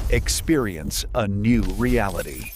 Experience a new reality.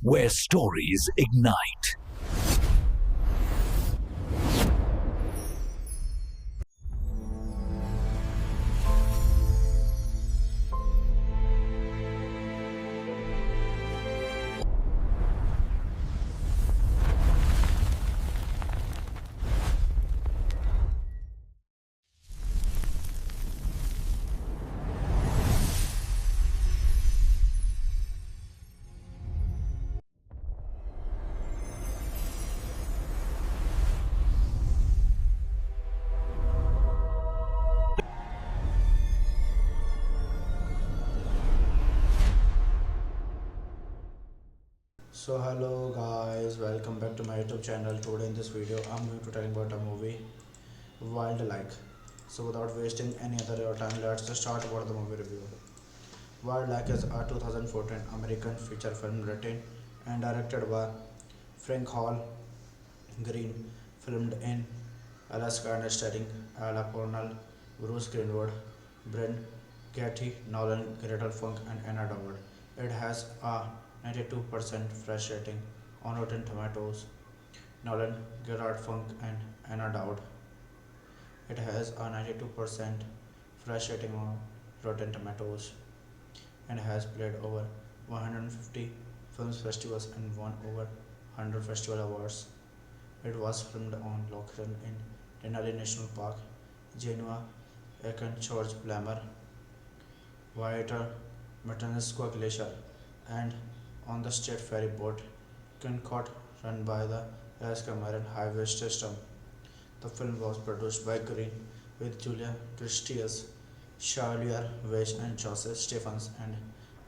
Where stories ignite. So hello guys, welcome back to my YouTube channel. Today in this video, I'm going to tell you about a movie, Wildlike. So without wasting any other your time, let's just start about the movie review. Wildlike is a 2014 American feature film written and directed by Frank Hall Green, filmed in Alaska and starring Ala Cornell, Bruce Greenwood, Brent Getty, Nolan, Gretel Funk, and Anna Dowd. It has a 92% fresh rating on Rotten Tomatoes. Nolan, Gerard Funk, and Anna Dowd. It has a 92% fresh rating on Rotten Tomatoes and has played over 150 film festivals and won over 100 festival awards. It was filmed on location in Denali National Park, Genoa, Aachen, George Blammer, Whiter, Matanuska Glacier, and on the state ferry boat Concord run by the Alaska Marine Highway System. The film was produced by Green with Julia Christias, Charlier Weiss, and Joseph Stephens, and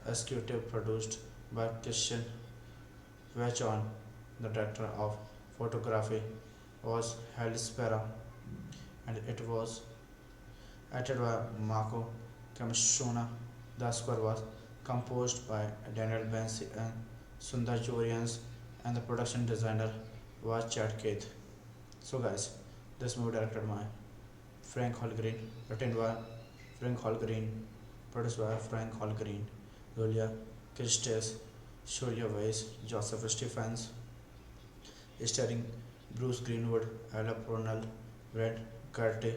executive produced by Christian Vachon. The director of photography was Halle Spera, and it was edited by Marco Kamishona. The score was composed by Daniel Bensi and Sundar Jorians, and the production designer was Chad Keith. So, guys, this movie directed by Frank Holgreen, written by Frank Holgreen, produced by Frank Holgreen, Julia Christes, Shulya Weiss, Joseph Stephens, starring Bruce Greenwood, Ella Purnell, Red Curtis,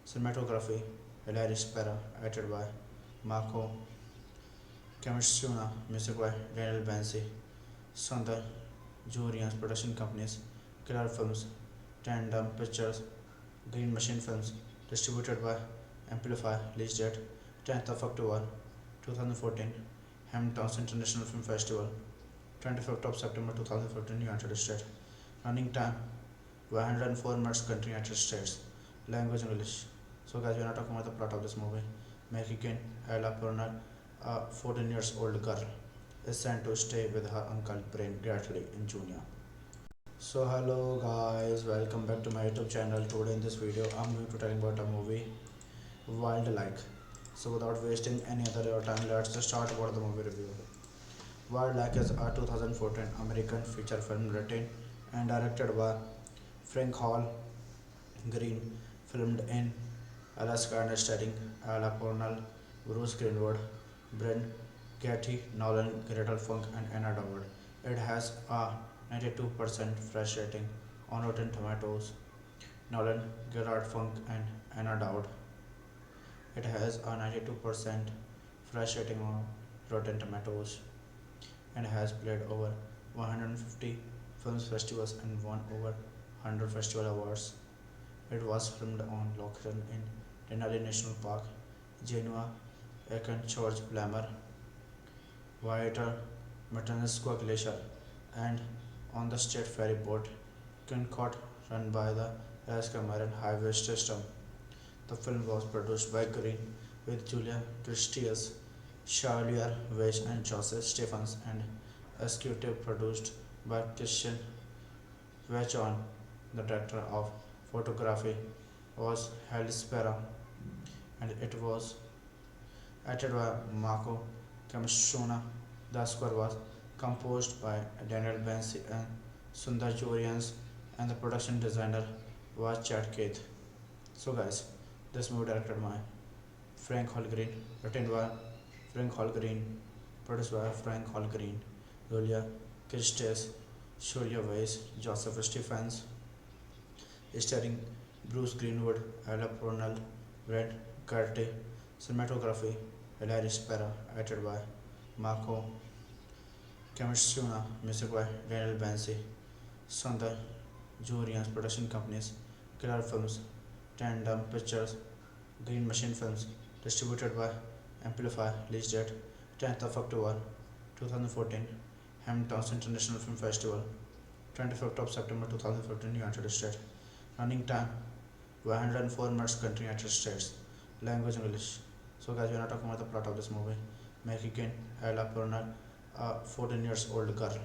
cinematography, Hilary Spera, edited by Marco Kamishuna, music by Daniel Bansi, Sundar Jurian's production companies, Killer Films, Tandem Pictures, Green Machine Films, distributed by Amplify, release date 10th of October 2014, Hamilton's International Film Festival, 25th of September 2015, United States. Running time 104 minutes, country United States. Language English. So guys, we are not talking about the plot of this movie. Mexican Ella Purner, a 14 years old girl, is sent to stay with her uncle Brain Gratly in Junior. So hello guys, welcome back to my YouTube channel. Today in this video I'm going to tell you about a movie Wildlike. So without wasting any other time, let's just start about the movie review. Wildlike is a 2014 American feature film written and directed by Frank Hall Green, filmed in Alaska and starring Ella Cornell, Bruce Greenwood, Brent Getty, Nolan, Gretel Funk, and Anna Dowd. It has a 92% fresh rating on Rotten Tomatoes. Nolan, Gerard Funk, and Anna Dowd. It has a 92% fresh rating on Rotten Tomatoes and has played over 150 film festivals and won over 100 festival awards. It was filmed on location in Denali National Park, Genoa, Aachen, George Blammer, Whiter, Matanuska Glacier, and on the state ferry boat Concord run by the Alaska Marine Highway System. The film was produced by Green with Julia Christias, Charlier Weiss, and Joseph Stephens, and executive produced by Christian Vachon. The director of photography was Hal Spera, and it was edited by Marco Camashona. The score was composed by Daniel Bansi and Sundar Jorians, and the production designer was Chad Keith. So guys, this movie directed by Frank Hallgreen, written by Frank Hallgreen, produced by Frank Hallgreen, Julia Christes, Julia Weiss, Joseph Stephens, starring Bruce Greenwood, Ella Purnell, Brent Curty, cinematography, Hilary Spera, edited by Marco Camashuna, music by Daniel Bansi, Sundar Jorians, production companies, Killer Films, Tandem Pictures, Green Machine Films, distributed by Amplify, release date 10th of October 2014, Hamilton's International Film Festival, 25th of September 2015, United States. Running time 104 minutes, country United States. Language English. So guys, we are not talking about the plot of this movie. Mexican Ella Purner, a 14 years old girl,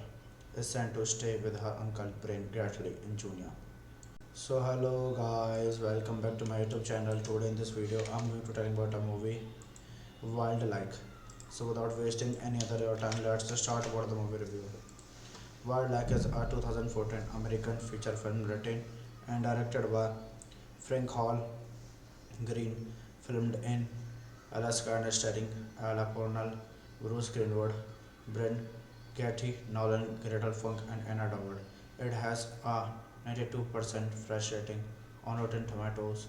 is sent to stay with her uncle Brain Gratly in Junior. So hello guys, welcome back to my YouTube channel. Today in this video I'm going to tell you about a movie Wildlike. So without wasting any other time, let's just start about the movie review. Wildlike is a 2014 American feature film written and directed by Frank Hall Green, filmed in Alaska and starring Ella Cornell, Bruce Greenwood, Brent Getty, Nolan, Gretel Funk, and Anna Dowd. It has a 92% fresh rating on Rotten Tomatoes.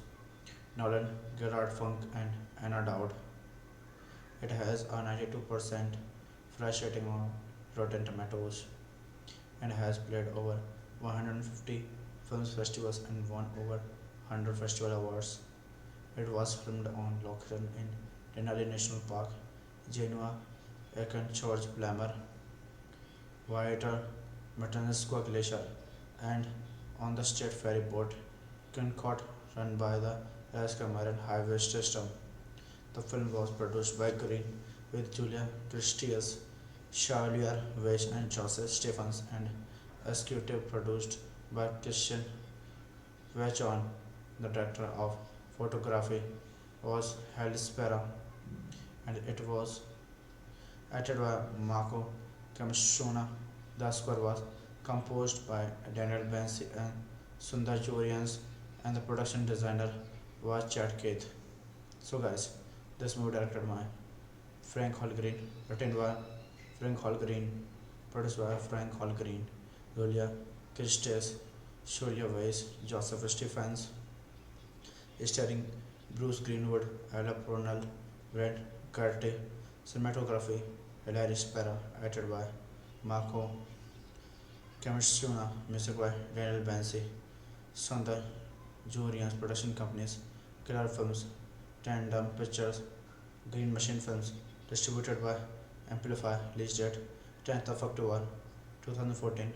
Nolan, Gerard Funk, and Anna Dowd. It has a 92% fresh rating on Rotten Tomatoes and has played over 150 film festivals and won over 100 festival awards. It was filmed on location in Denali National Park, Genoa, Aachen, George Blammer, Whiter, Matanuska Glacier, and on the state ferry boat Concord run by the Alaska Marine Highway System. The film was produced by Green with Julia Christias, Charlier Weiss, and Joseph Stephens, and executive produced by Christian Vachon. The director of photography was Hal Spera, and it was edited by Marco Camashona. The score was composed by Daniel Bansi and Sundar Jorians, and the production designer was Chad Keith. So guys, this movie directed by Frank Hallgreen, written by Frank Hallgreen, produced by Frank Hallgreen, Julia Christes, Julia Weiss, Joseph Stephens, starring Bruce Greenwood, Ella Purnell, Brent Curty, cinematography, Hilary Spera, edited by Marco Camashuna, music by Daniel Bansi, Sundar Jorians, production companies, Killer Films, Tandem Pictures, Green Machine Films, distributed by Amplify, release date 10th of October 2014,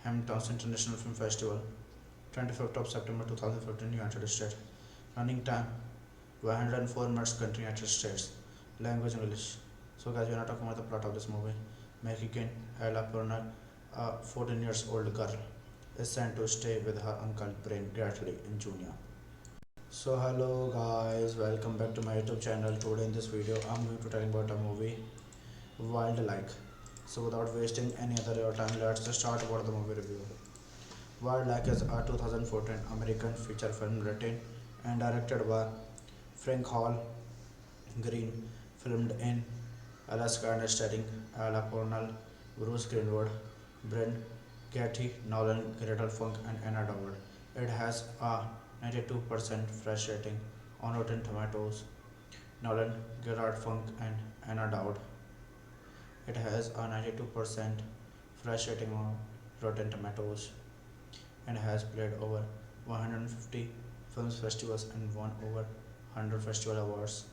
Hamilton International Film Festival, 25th of September 2015, United States. Running time 104 minutes, country United States. Language English. So guys, we are not talking about the plot of this movie. Mexican Ella Purner, a 14 years old girl, is sent to stay with her uncle Brain Gratly in Junior. So hello guys, welcome back to my YouTube channel. Today in this video, I'm going to tell you about a movie, Wildlike. So without wasting any other your time, let's just start about the movie review. Wildlike is a 2014 American feature film written and directed by Frank Hall Green, filmed in Alaska and starring Ala Cornell, Bruce Greenwood, Brent Getty, Nolan, Gretel Funk, and Anna Dowd. It has a 92% fresh rating on Rotten Tomatoes. Nolan, Gerard Funk, and Anna Dowd. It has a 92% fresh rating on Rotten Tomatoes and has played over 150 film festivals and won over 100 festival awards.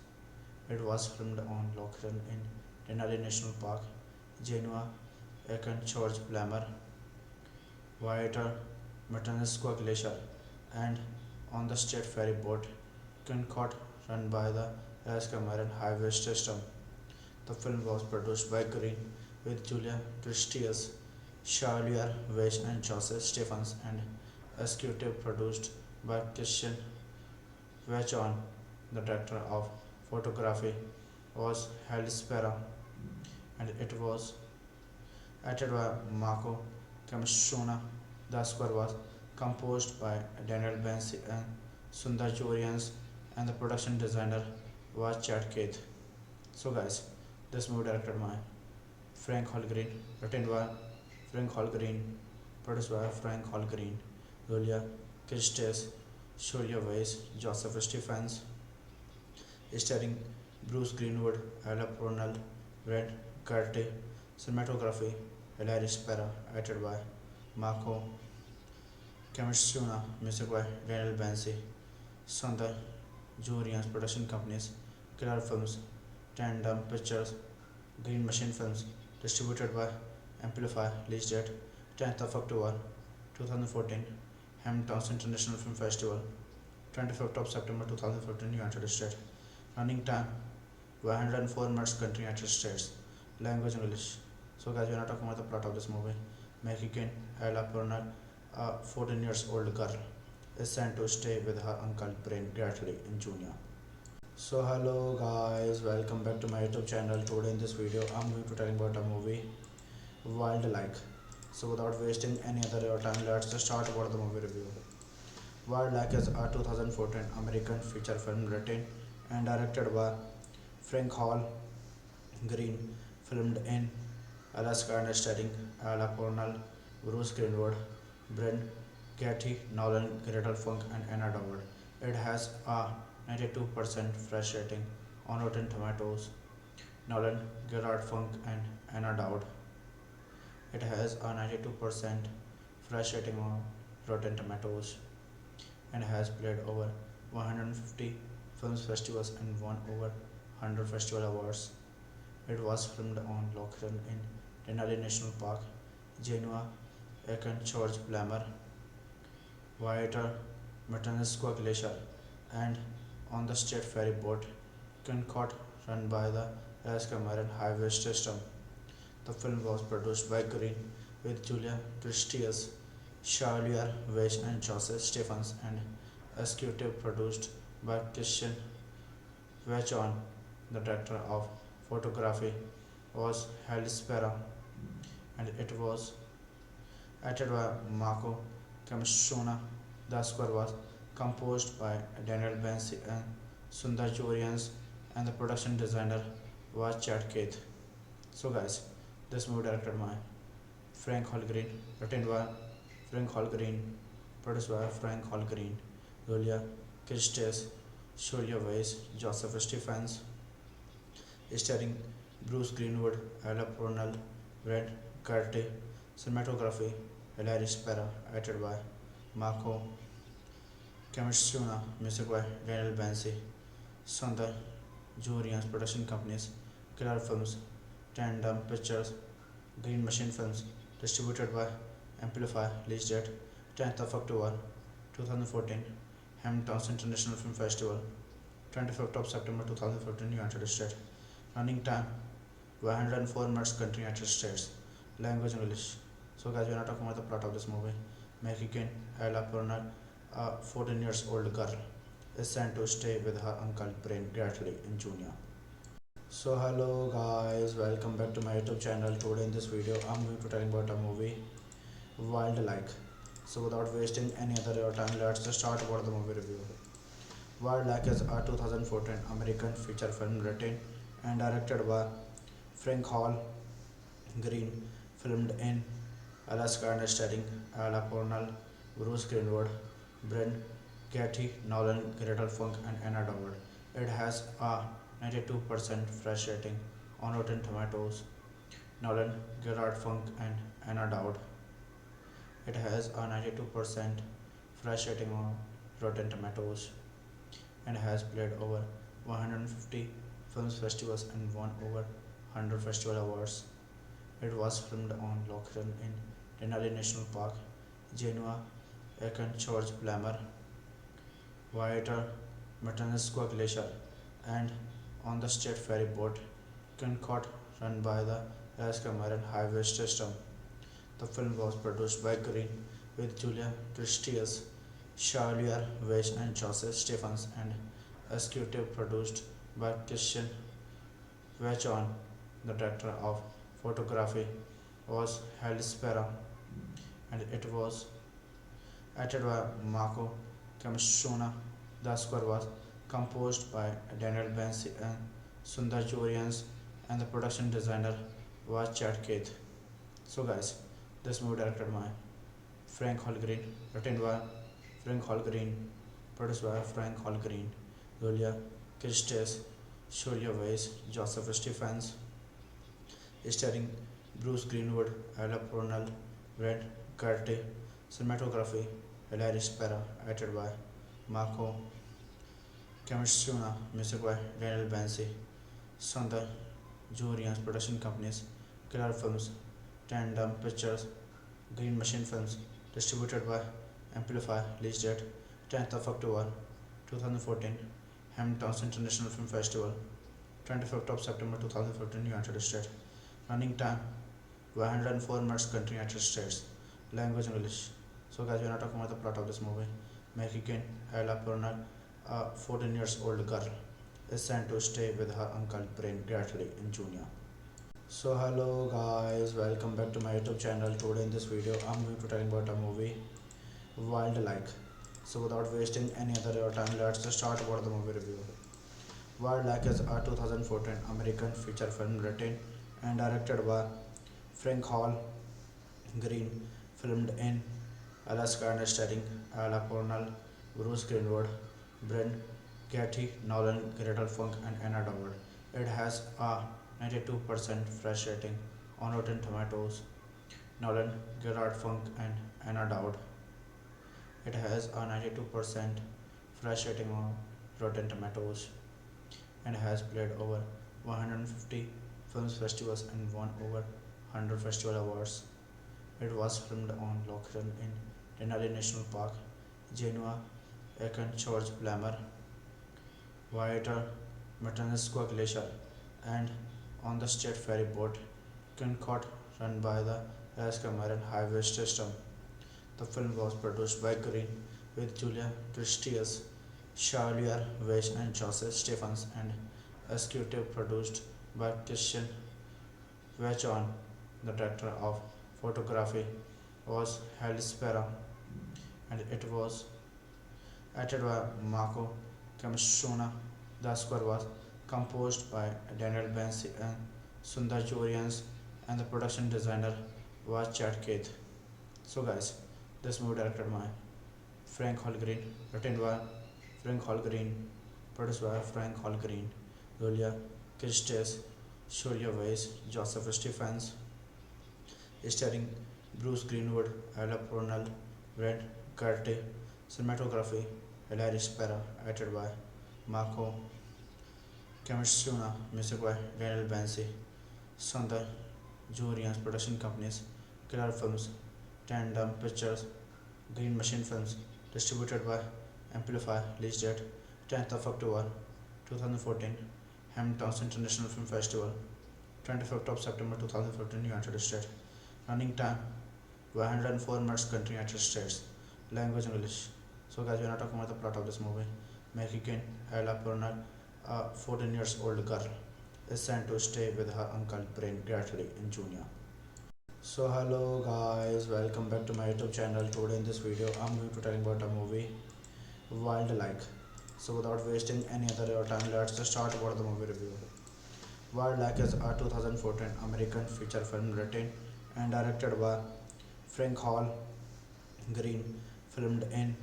It was filmed on location in Denali National Park, Genoa, Aachen, George Blammer, Whiter, Matanuska Glacier, and on the state ferry boat Kincott run by the Alaska Marine Highway System. The film was produced by Green with Julia Tristius, Charlier Weiss, and Joseph Stephens, and executive produced by Christian Vachon. The director of photography was Hal Spera, and it was acted by Marco Camustrona. The score was composed by Daniel Bansi and Sundar Jorians, and the production designer was Chad Keith. So guys, this movie directed by Frank Hall Green, written by Frank Hall Green, produced by Frank Hall Green, Julia Christes, Julia Weiss, Joseph Stephens, starring Bruce Greenwood, Ella Purnell, Brent Curtis, cinematography, Hilary Spera, edited by Marco Camustrona, music by Daniel Bansi, Sundar Jorians, production companies, Killer Films, Tandem Pictures, Green Machine Films, distributed by Amplify, release date 10th of October 2014, Hamilton International Film Festival, 25th of September 2015, United States. Running time 104 minutes, country United States. Language English. So guys, we are not talking about the plot of this movie. Mexican Ella Purner, a 14 years old girl, is sent to stay with her uncle Brain Gratly in Junior. So hello guys, welcome back to my YouTube channel. Today in this video, I'm going to tell you about a movie, Wildlike. So without wasting any other your time, let's just start about the movie review. Wildlike is a 2014 American feature film written and directed by Frank Hall Green, filmed in Alaska and starring Ala Cornell, Bruce Greenwood, Brent Getty, Nolan, Gretel Funk, and Anna Dowd. It has a 92% fresh rating on Rotten Tomatoes. Nolan, Gerard Funk, and Anna Dowd. It has a 92% fresh rating on Rotten Tomatoes and has played over 150 film festivals and won over 100 festival awards. It was filmed on location in Denali National Park, Genoa, Aachen, George Blammer, Whiter, Matanuska Glacier, and on the state ferry boat Kincott run by the Alaska Marine Highway System. The film was produced by Green with Julia Tristius, Charlier Weiss, and Joseph Stephens, and executive produced by Christian Vachon. The director of photography was Hal Spera, and it was acted by Marco Camustrona. The score was composed by Daniel Bansi and Sundar Jorians, and the production designer was Chad Keith. So guys, this movie directed by Frank Hall Green, written by Frank Hall Green, produced by Frank Hall Green, Julia Christes, Julia Weiss, Joseph Stephens, starring Bruce Greenwood, Ella Purnell, Brent Curtis, cinematography, Hilary Spera, edited by Marco Camustrona, music by Daniel Bansi, Sundar Jurian's production companies, Killer Films, Tandem Pictures, Green Machine Films, distributed by Amplify, release date 10th of October 2014, Hamptons International Film Festival, 25th of September 2014, United States. Running time 104 minutes, country United States. Language English. So guys, we are not talking about the plot of this movie. Mexican Ella Purnell, a 14 years old girl, is sent to stay with her uncle Brain Gratly in Junior. So hello guys, welcome back to my YouTube channel. Today in this video, I'm going to tell you about a movie, Wildlike. So without wasting any other your time, let's just start about the movie review. Wildlike is a 2014 American feature film written and directed by Frank Hall Green, filmed in Alaska and starring Ella Purnell, Bruce Greenwood, Brent Getty, Nolan, Gretel Funk, and Anna Dowd. It has a 92% fresh rating on Rotten Tomatoes. Nolan, Gerard Funk, and Anna Dowd. It has a 92% fresh rating on Rotten Tomatoes and has played over 150 film festivals and won over 100 festival awards. It was filmed on location in Denali National Park, Genoa, Aachen, George Blammer, Whiter, Matanuska Glacier, and on the state ferry boat Concord run by the Alaska Marine Highway System. The film was produced by Green with Julia Christias, Charlier Weiss, and Joseph Stephens, and executive produced by Christian Vachon. The director of photography was Hal Spera, and it was acted by Marco Camashona. The score was composed by Daniel Bansi and Sundar Jorians, and the production designer was Chad Keith. So guys, this movie directed by Frank Hallgreen, written by Frank Hallgreen, produced by Frank Hallgreen, Julia Christes, Julia Weiss, Joseph Stephens, starring Bruce Greenwood, Ella Purnell, Brett Gertie, cinematography, Hilary Spera, edited by Marco Camashuna, music by Daniel Bansi, Sundar Jurian's production companies, Killer Films, Tandem Pictures, Green Machine Films, distributed by Amplify, release date 10th of October 2014, Hamptons International Film Festival, 25th of September 2014, United States. Running time 104 minutes, country United States. Language English. So guys, we are not talking about the plot of this movie. Mexican Ella Purnell, a 14 years old girl, is sent to stay with her uncle Brain Gratly in Junior. So hello guys, welcome back to my YouTube channel. Today in this video, I'm going to tell you about a movie, Wildlike. So without wasting any other your time, let's just start about the movie review. Wildlike is a 2014 American feature film written and directed by Frank Hall Green, filmed in Alaska and starring Ella Purnell, Bruce Greenwood, Brent Getty, Nolan, Gretel Funk, and Anna Dowd. It has a 92% fresh rating on Rotten Tomatoes. Nolan, Gerard Funk, and Anna Dowd. It has a 92% fresh rating on Rotten Tomatoes and has played over 150 film festivals and won over 100 festival awards. It was filmed on location in Denali National Park, Genoa, Aachen, George Blammer, Whiter, Matanuska Glacier, and on the state ferry boat Concord run by the Alaska Marine Highway System. The film was produced by Green with Julia Christias, Charlier Weiss, and Joseph Stephens, and executive produced by Christian Vachon. The director of photography was Hal Spera, and it was acted by Marco Camashona. The score was composed by Daniel Bansi and Sundar Jorians, and the production designer was Chad Keith. So guys, this movie directed by Frank Hallgreen, written by Frank Hallgreen, produced by Frank Hallgreen, Julia Christes, Julia Weiss, Joseph Stephens, starring Bruce Greenwood, Ella Purnell, Brett Gertie, cinematography, Hilary Spera, edited by Marco Kamishuna, music by Daniel Bansi, Sundar Jurian's production companies, Killer Films, Tandem Pictures, Green Machine Films, distributed by Amplify, release date 10th of October 2014, Hamilton's International Film Festival, 25th of September 2015, United States. Running time 104 minutes, country United States. Language English. So guys, we are not talking about the plot of this movie. Mexican Ella Purnell, a 14 years old girl, is sent to stay with her uncle Brain Gratly in Junior. So hello guys, welcome back to my YouTube channel. Today in this video, I'm going to tell you about a movie, Wildlike. So without wasting any other time, let's just start about the movie review. Wildlike is a 2014 American feature film written and directed by Frank Hall Green, filmed in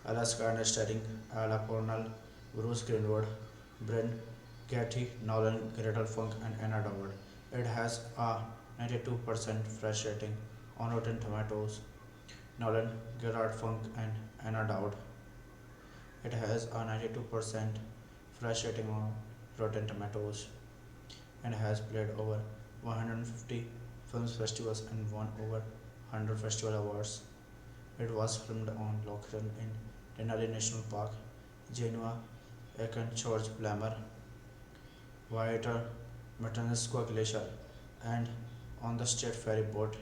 Alaska and starring Ella Purnell, Bruce Greenwood, Brent Getty, Nolan, Gretel Funk, and Anna Dowd. It has a 92% fresh rating on Rotten Tomatoes. Nolan, Gerard Funk, and Anna Dowd. It has a 92% fresh rating on Rotten Tomatoes and has played over 150 film festivals and won over 100 festival awards. It was filmed on location in Denali National Park, Genoa, Aachen, George Blammer, Whiter, Matanuska Glacier, and on the state ferry boat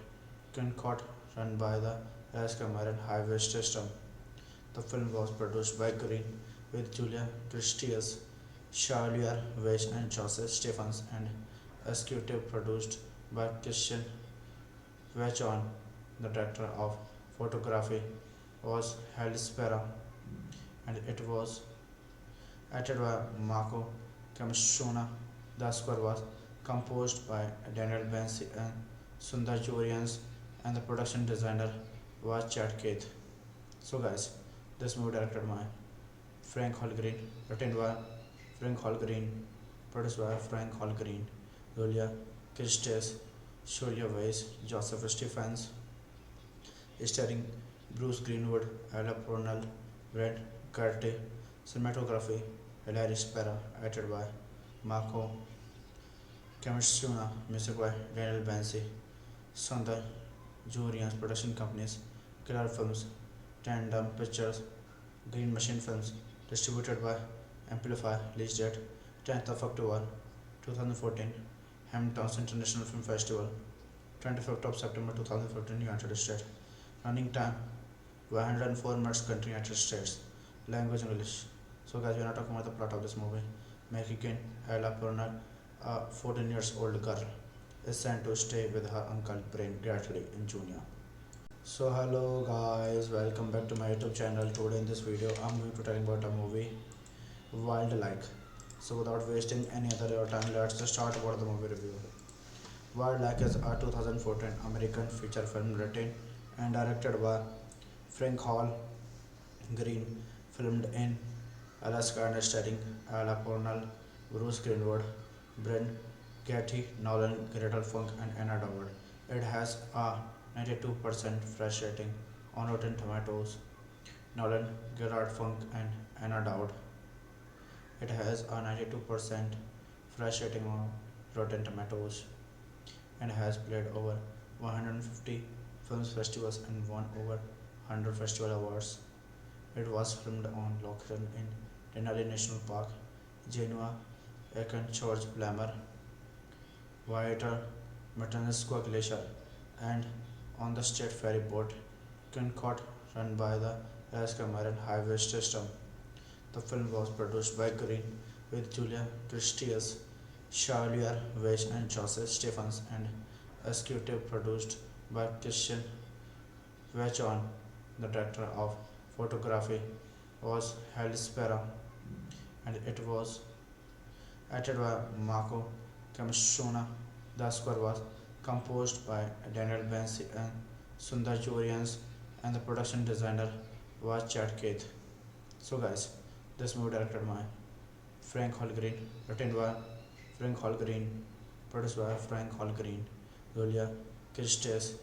Concord run by the Alaska Marine Highway System. The film was produced by Green with Julia Christias, Charlier Weiss, and Joseph Stephens, and executive produced by Christian Vachon. The director of photography was Halle Spera, and it was edited by Marco Kamishona. The score was composed by Daniel Bansi and Sundar Jurians, and the production designer was Chad Keith. So guys, this movie directed by Frank Hallgreen, written by Frank Hallgreen, produced by Frank Hallgreen, Julia Christes, Shulya Weiss, Joseph Stephens, starring Bruce Greenwood, Ella Purnell, Brent Gerty, cinematography, Hilary Spera, edited by Marco Kamishuna, music by Daniel Bansi, Sundar Jurian's production companies, Killer Films, Tandem Pictures, Green Machine Films, distributed by Amplify, release date 10th of October 2014, Hamilton's International Film Festival, 25th of September 2015, United States. Running time 104 minutes, country United States. Language English. So guys, we are not talking about the plot of this movie. Mexican Ella Purnell, a 14 years old girl, is sent to stay with her uncle Brain Gratly in Junior. So hello guys, welcome back to my YouTube channel. Today in this video, I'm going to tell you about a movie, Wildlike. So without wasting any other time, let's just start about the movie review. Wildlike is a 2014 American feature film written and directed by Frank Hall Green, filmed in Alaska and starring Ella Purnell, Bruce Greenwood, Brent Getty, Nolan, Gretel Funk, and Anna Dowd. It has a 92% fresh rating on Rotten Tomatoes. Nolan, Gerard Funk, and Anna Dowd. It has a 92% fresh rating on Rotten Tomatoes and has played over 150 film festivals and won over 100 festival awards. It was filmed on location in Denali National Park, Genoa, Aachen, George Blammer, Whiter, Matanuska Glacier, and on the state ferry boat Concord run by the Alaska Marine Highway System. The film was produced by Green with Julia Christias, Charlier Weiss, and Joseph Stephens, and executive produced by Christian Vachon. The director of photography was Halle Spera, and it was edited by Marco Kamishona. The score was composed by Daniel Bansi and Sundar Jurians, and the production designer was Chad Keith. So guys, this movie directed by Frank Hallgreen, written by Frank Hallgreen, produced by Frank Hallgreen, Julia Christes,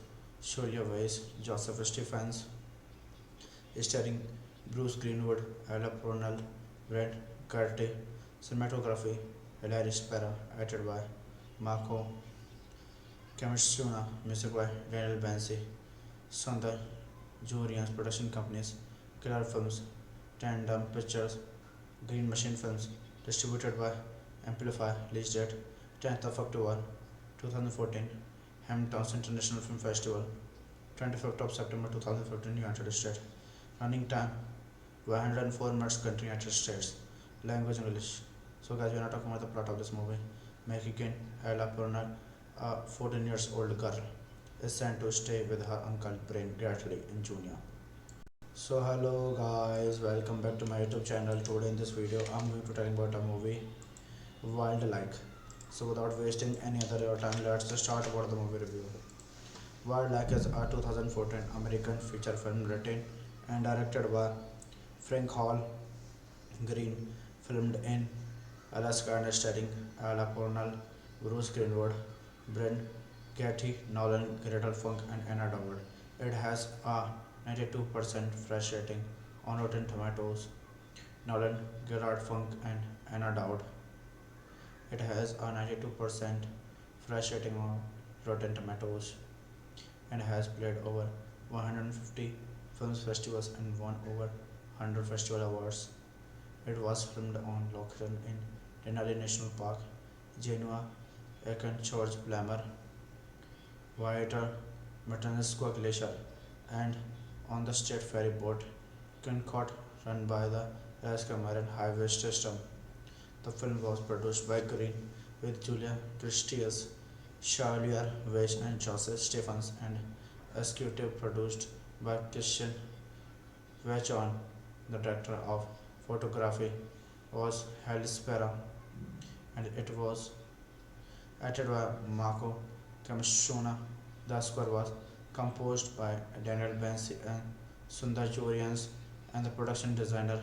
Shulya Weiss, Joseph Stephens, starring Bruce Greenwood, Ella Purnell, Brent Gerty, cinematography, Hilary Spera, acted by Marco Kamishuna, music by Daniel Bansi, Sundar Jurian's production companies, Killer Films, Tandem Pictures, Green Machine Films, distributed by Amplify, release date 10th of October 2014, Hamilton's International Film Festival, 25th of September 2015, United States. Running time 104 minutes, country United States. Language English. So guys, we are not talking about the plot of this movie. Mexican Ella Purner, a 14 years old girl, is sent to stay with her uncle Brain Gratly in Junior. So hello guys, welcome back to my YouTube channel. Today in this video, I'm going to tell you about a movie, Wildlike. So without wasting any other your time, let's just start about the movie review. Wildlike is a 2014 American feature film written and directed by Frank Hall Green, filmed in Alaska and starring Ella Purnell, Bruce Greenwood, Brent Getty, Nolan, Gretel Funk, and Anna Dowd. It has a 92% fresh rating on Rotten Tomatoes. Nolan, Gerard Funk, and Anna Dowd. It has a 92% fresh rating on Rotten Tomatoes and has played over 150 film festivals and won over 100 festival awards. It was filmed on location in Denali National Park, Genoa, Aachen, George Blammer, Whiter, Matanuska Glacier, and on the state ferry boat Concord run by the Alaska Marine Highway System. The film was produced by Green with Julia Christias, Charlier Weiss, and Joseph Stephens, and executive produced by Christian Vachon. The director of photography was Halle Spera, and it was acted by Marco Kamishuna. The score was composed by Daniel Bansi and Sundar Jurians, and the production designer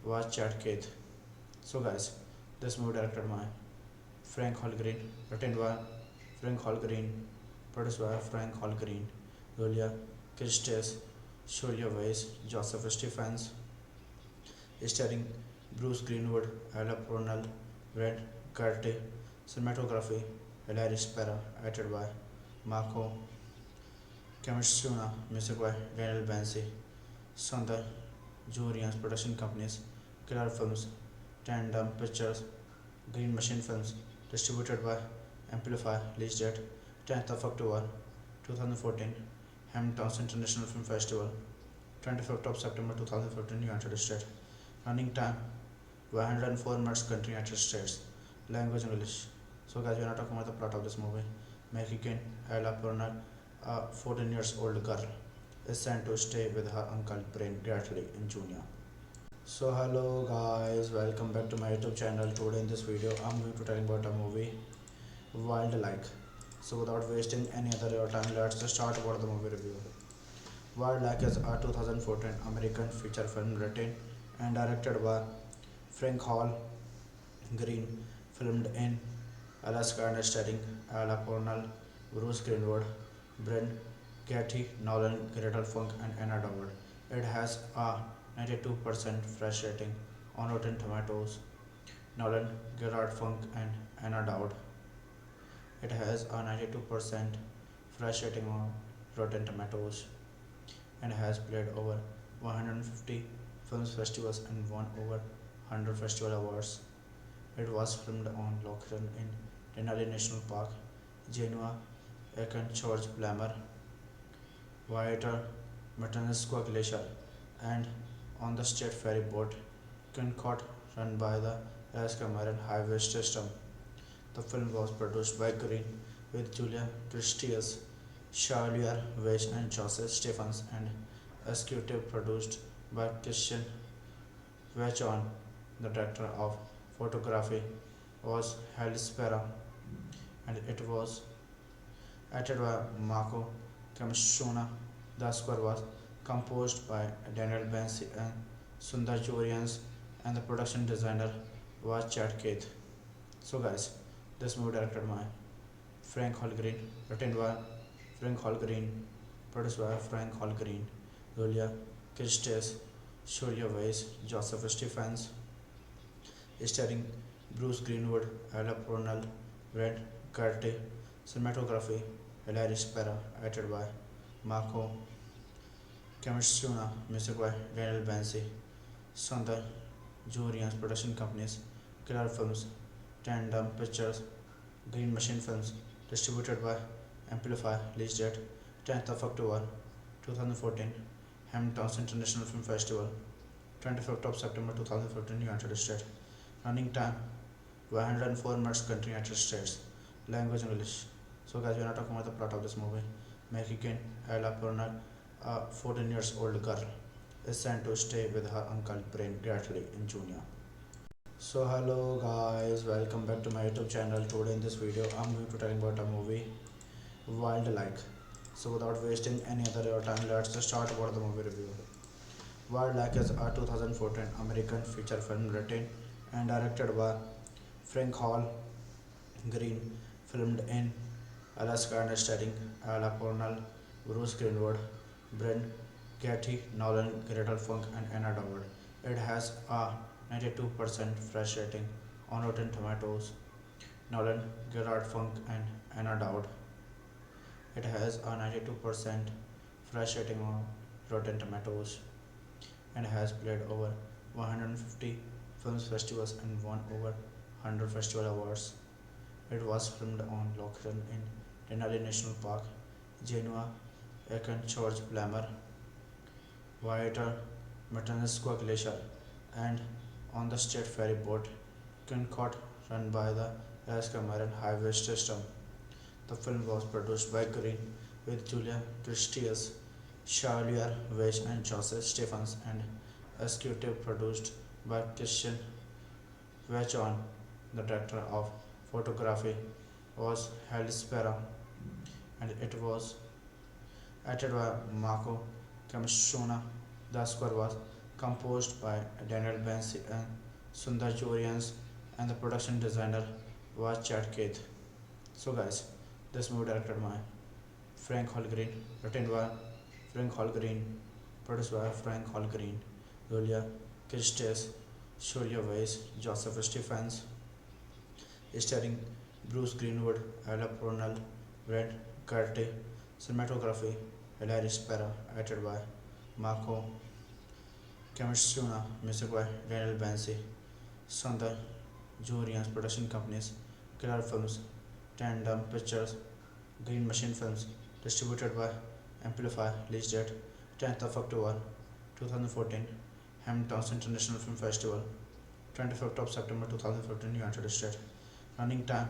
was Chad Keith. So guys, this movie directed by Frank Hallgreen, written by Frank Hallgreen, produced by Frank Hallgreen, Julia Christes, Julia Weiss, Joseph Stephens, starring Bruce Greenwood, Ella Purnell, Brent Gertie, cinematography, Hilary Spera, acted by Marco Kamishuna, music by Daniel Bansi, Sundar Jurian's production companies, Killer Films, Tandem Pictures, Green Machine Films, distributed by Amplify, release date 10th of October 2014, Hamilton's International Film Festival, 25th of September 2015, United States. Running time 104 minutes, country United States. Language English. So guys, we are not talking about the plot of this movie. Mexican Ella Purner, a 14 years old girl, is sent to stay with her uncle Brain Gratly in Junior. So hello guys, welcome back to my YouTube channel. Today in this video, I'm going to tell you about a movie, Wildlike. So without wasting any other your time, let's just start about the movie review. Wildlike is a 2014 American feature film written and directed by Frank Hall Green, filmed in Alaska and starring Ella Purnell, Bruce Greenwood, Brent Getty, Nolan, Gretel Funk, and Anna Dowd. It has a 92% fresh rating on Rotten Tomatoes. Nolan, Gerard Funk, and Anna Dowd. It has a 92% fresh rating on Rotten Tomatoes and has played over 150 film festivals and won over 100 festival awards. It was filmed on location in Denali National Park, Genoa, Aachen, George Blammer, Whiter, Matanuska Glacier, and on the state ferry boat Concord run by the Alaska Marine Highway System. The film was produced by Green with Julia Christias, Charlier Weiss, and Joseph Stephens, and executive produced by Christian Vachon. The director of photography was Halle Spera, and it was acted by Marco Kamishuna. The score was composed by Daniel Bansi and Sundar Jurians, and the production designer was Chad Keith. So guys, this movie directed by Frank Hallgreen, written by Frank Hallgreen, produced by Frank Hallgreen, Julia Christes, Julia Weiss, Joseph Stephens, starring Bruce Greenwood, Ella Purnell, Brent Curti, cinematography, Hilary Spera, edited by Marco Kamishuna, music by Daniel Bansi, Sundar Jurians production companies, Killer Films, Tandem Pictures, Green Machine Films, distributed by Amplify, release date 10th of October 2014, Hamilton's International Film Festival, 25th of September 2015, United States. Running time 104 minutes, country United States. Language English. So guys, we are not talking about the plot of this movie. Mexican Ella Purnell, a 14 years old girl, is sent to stay with her uncle Brain Gratly in Junior. So hello guys, welcome back to my YouTube channel. Today in this video, I'm going to tell you about a movie, Wildlike. So without wasting any other your time, let's just start about the movie review. Wildlike is a 2014 American feature film written and directed by Frank Hall Green, filmed in Alaska and starring Ella Purnell, Bruce Greenwood, Brent Getty, Nolan, Gretel Funk, and Anna Dowd. It has a 92% fresh rating on Rotten Tomatoes. Nolan, Gerard Funk, and Anna Dowd. It has a 92% fresh rating on Rotten Tomatoes and has played over 150 film festivals and won over 100 festival awards. It was filmed on location in Denali National Park, Genoa, Aachen, George Blammer, Whiter, Matanuska Glacier, and on the state ferry boat Kincott run by the Alaska Marine Highway System. The film was produced by Green with Julia Christias, Charlier Weiss, and Joseph Stephens, and executive produced by Christian Vachon. The director of photography was Hal Spera, and it was edited by Marco Kamishuna. The score was composed by Daniel Bansi and Sundar Jurians, and the production designer was Chad Keith. So guys, this movie directed by Frank Hall Green, written by Frank Hall Green, produced by Frank Hall Green, Julia Christes, Julia Weiss, Joseph Stephens, starring Bruce Greenwood, Ella Purnell, Brent Curti, cinematography, Hilary Spera, edited by Marco Kamishuna, music by Daniel Bansi, Sundar Jurians production companies, Killer Films, Tandem Pictures, Green Machine Films, distributed by Amplify, release date 10th of October 2014, Hamilton's International Film Festival, 25th of September 2015, United States. Running time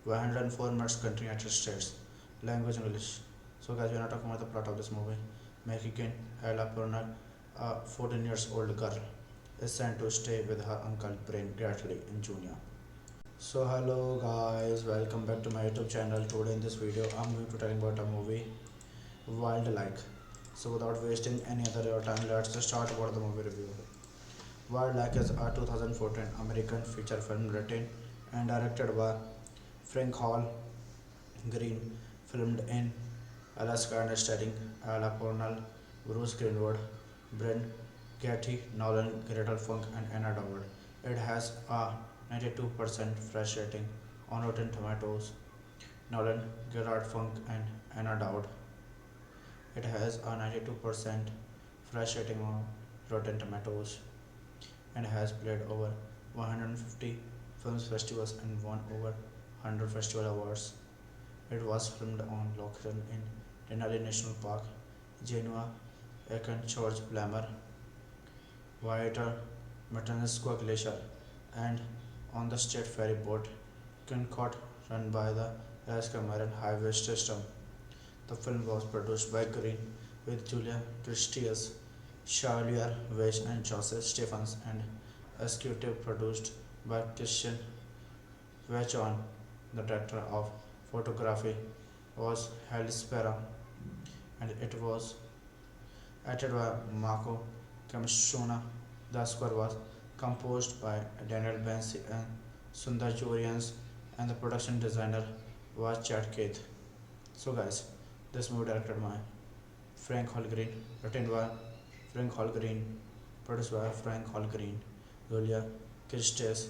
104 minutes, country United States. Language English. So guys, we are not talking about the plot of this movie. Mexican Ella Purnell, a 14 years old girl, is sent to stay with her uncle Brain Gratly in Junior. So hello guys, welcome back to my YouTube channel. Today in this video, I'm going to tell you about a movie, Wildlike. So without wasting any other your time, let's just start about the movie review. Wildlike is a 2014 American feature film written and directed by Frank Hall Green, filmed in Alaska and starring Ella Purnell, Bruce Greenwood, Brent Getty, Nolan, Gretel Funk, and Anna Dowd. It has a 92% fresh rating on Rotten Tomatoes. Nolan, Gerard Funk, and Anna Dowd. It has a 92% fresh rating on Rotten Tomatoes and has played over 150 film festivals and won over 100 festival awards. It was filmed on location in Denali National Park, Genoa, Aachen, George Blammer, Whiter, Matanuska Glacier, and on the state ferry boat Kincott run by the Alaska Marine Highway System. The film was produced by Green with Julia Christias, Charlier Weiss, and Joseph Stephens, and executive produced by Christian Vachon. The director of photography was Hal Spera, and it was edited by Marco Kamishuna. The score was composed by Daniel Bansi and Sundar Jurians, and the production designer was Chad Keith. So guys, this movie directed by Frank Hall Green, written by Frank Hall Green, produced by Frank Hall Green, Julia Christes,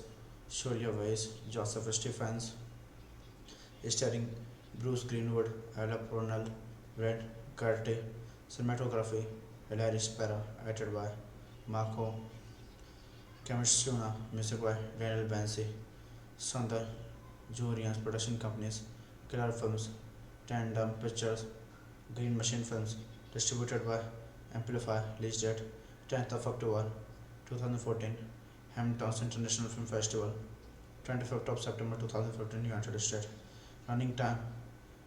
Julia Weiss, Joseph Stephens, starring Bruce Greenwood, Ella Purnell, Brent Curtis, cinematography, Hilary Spera, edited by Marco Kamishuna, music by Daniel Bansi, Sundar Jurians Production Companies, Killer Films, Tandem Pictures, Green Machine Films, distributed by Amplify, release date 10th of October 2014, Hamptons International Film Festival, 25th of September 2015, United States. Running time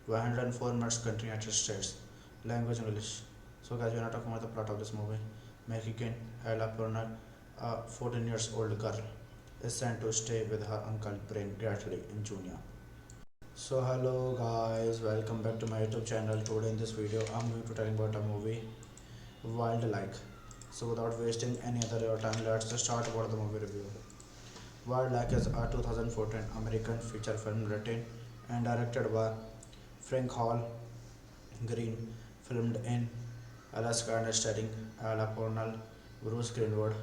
104 minutes, country United States. Language English. So guys, we are not talking about the plot of this movie. Mexican Ella Purnell, a 14 years old girl, is sent to stay with her uncle Brain Gratly in Junior. So hello guys, welcome back to my YouTube channel. Today in this video, I'm going to tell you about a movie, Wildlike. So without wasting any other your time, let's just start about the movie review. Wildlike is a 2014 American feature film written and directed by Frank Hall Green, filmed in Alaska and starring Ella Purnell, Bruce Greenwood,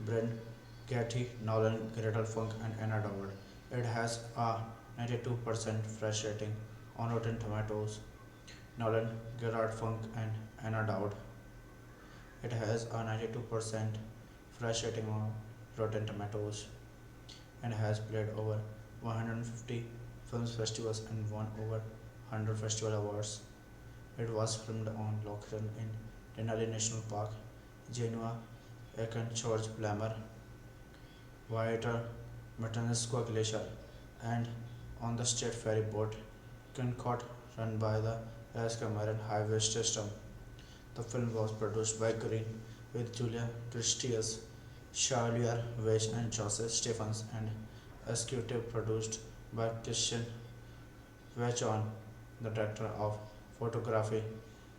Brent Getty, Nolan, Gretel Funk, and Anna Dowd. It has a 92% fresh rating on Rotten Tomatoes. Nolan, Gerard Funk, and Anna Dowd. It has a 92% fresh rating on Rotten Tomatoes and has played over 150 film festivals and won over 100 festival awards. It was filmed on location in Denali National Park, Genoa, Aachen, George Blammer, Whiter, Matanuska Glacier, and on the state ferry boat Concord run by the Alaska Marine Highway System. The film was produced by Green with Julia Tristius, Charlier Weiss, and Joseph Stephens, and executive produced by Christian Vachon. The director of photography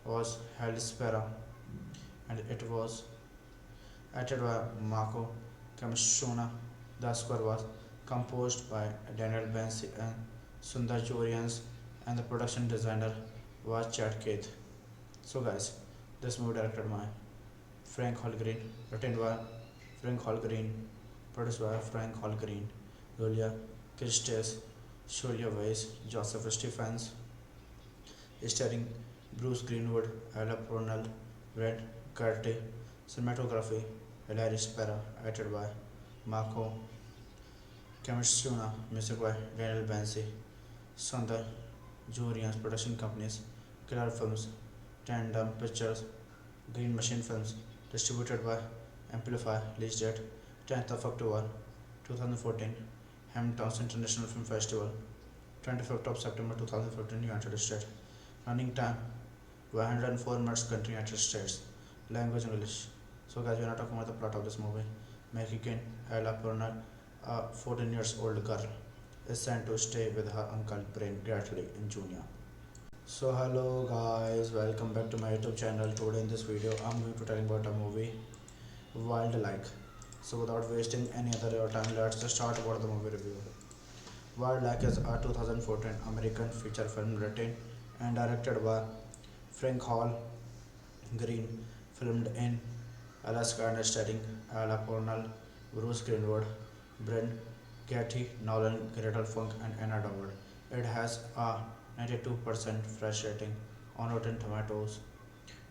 was Hal Spera, and it was edited by Marco Kamishuna. The score was composed by Daniel Bansi and Sundar Jurians, and the production designer was Chad Keith. So guys, this movie directed by Frank Hall Green, written by Frank Hall Green, produced by Frank Hall Green, Julia Christes, Julia Weiss, Joseph Stephens, starring Bruce Greenwood, Ella Purnell, Brent Curtis, cinematography, Hilary Spera, edited by Marco Kamishuna, music by Daniel Bansi, Sundar Jurians Production Companies, Killer Films, Tandem Pictures, Green Machine Films, distributed by Amplify, release date 10th of October 2014, Hamptons International Film Festival, 25th of September 2015, United States. Running time 104 minutes, country United States. Language English. So guys, we are not talking about the plot of this movie. Mexican Ella Purnell, a 14 years old girl, is sent to stay with her uncle Brain Gratly in Junior. So hello guys, welcome back to my YouTube channel. Today in this video, I'm going to tell you about a movie, Wildlike. So without wasting any other your time, let's just start about the movie review. Wildlike is a 2014 American feature film written and directed by Frank Hall Green, filmed in Alaska and starring Ella Purnell, Bruce Greenwood, Brent Getty, Nolan, Gretel Funk, and Anna Dowd. It has a 92% fresh rating on Rotten Tomatoes.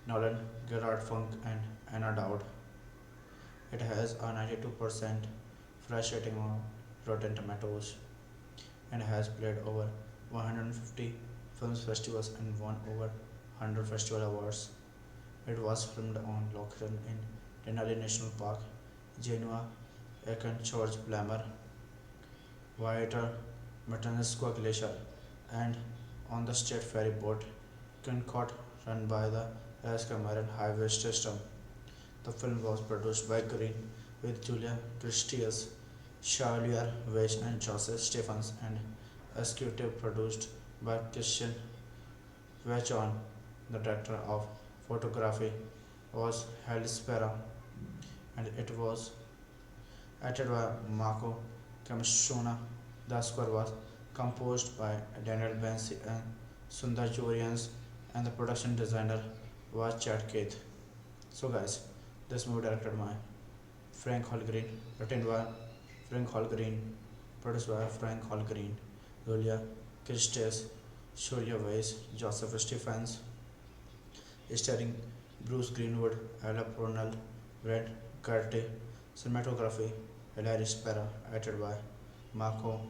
Nolan, Gerard Funk, and Anna Dowd. It has a 92% fresh rating on Rotten Tomatoes and has played over 150 film festivals and won over 100 festival awards. It was filmed on location in Denali National Park, Genoa, Aachen, George Blammer, Whiter, Matanuska Glacier, and on the state ferry boat Concord run by the Alaska Marine Highway System. The film was produced by Green with Julia Tristius, Charlier Weiss, and Joseph Stephens, and executive produced by Christian Vachon. The director of photography was Hal Spera, and it was edited by Marco Kamishuna. The score was composed by Daniel Bansi and Sundar Jurians, and the production designer was Chad Keith. So guys, this movie directed by Frank Hall Green, written by Frank Hall Green, produced by Frank Holgreen, Julia Christes, Julia Weiss, Joseph Stephens, starring Bruce Greenwood, Ella Purnell, Brad Garty, cinematography, Hilary Spera, edited by Marco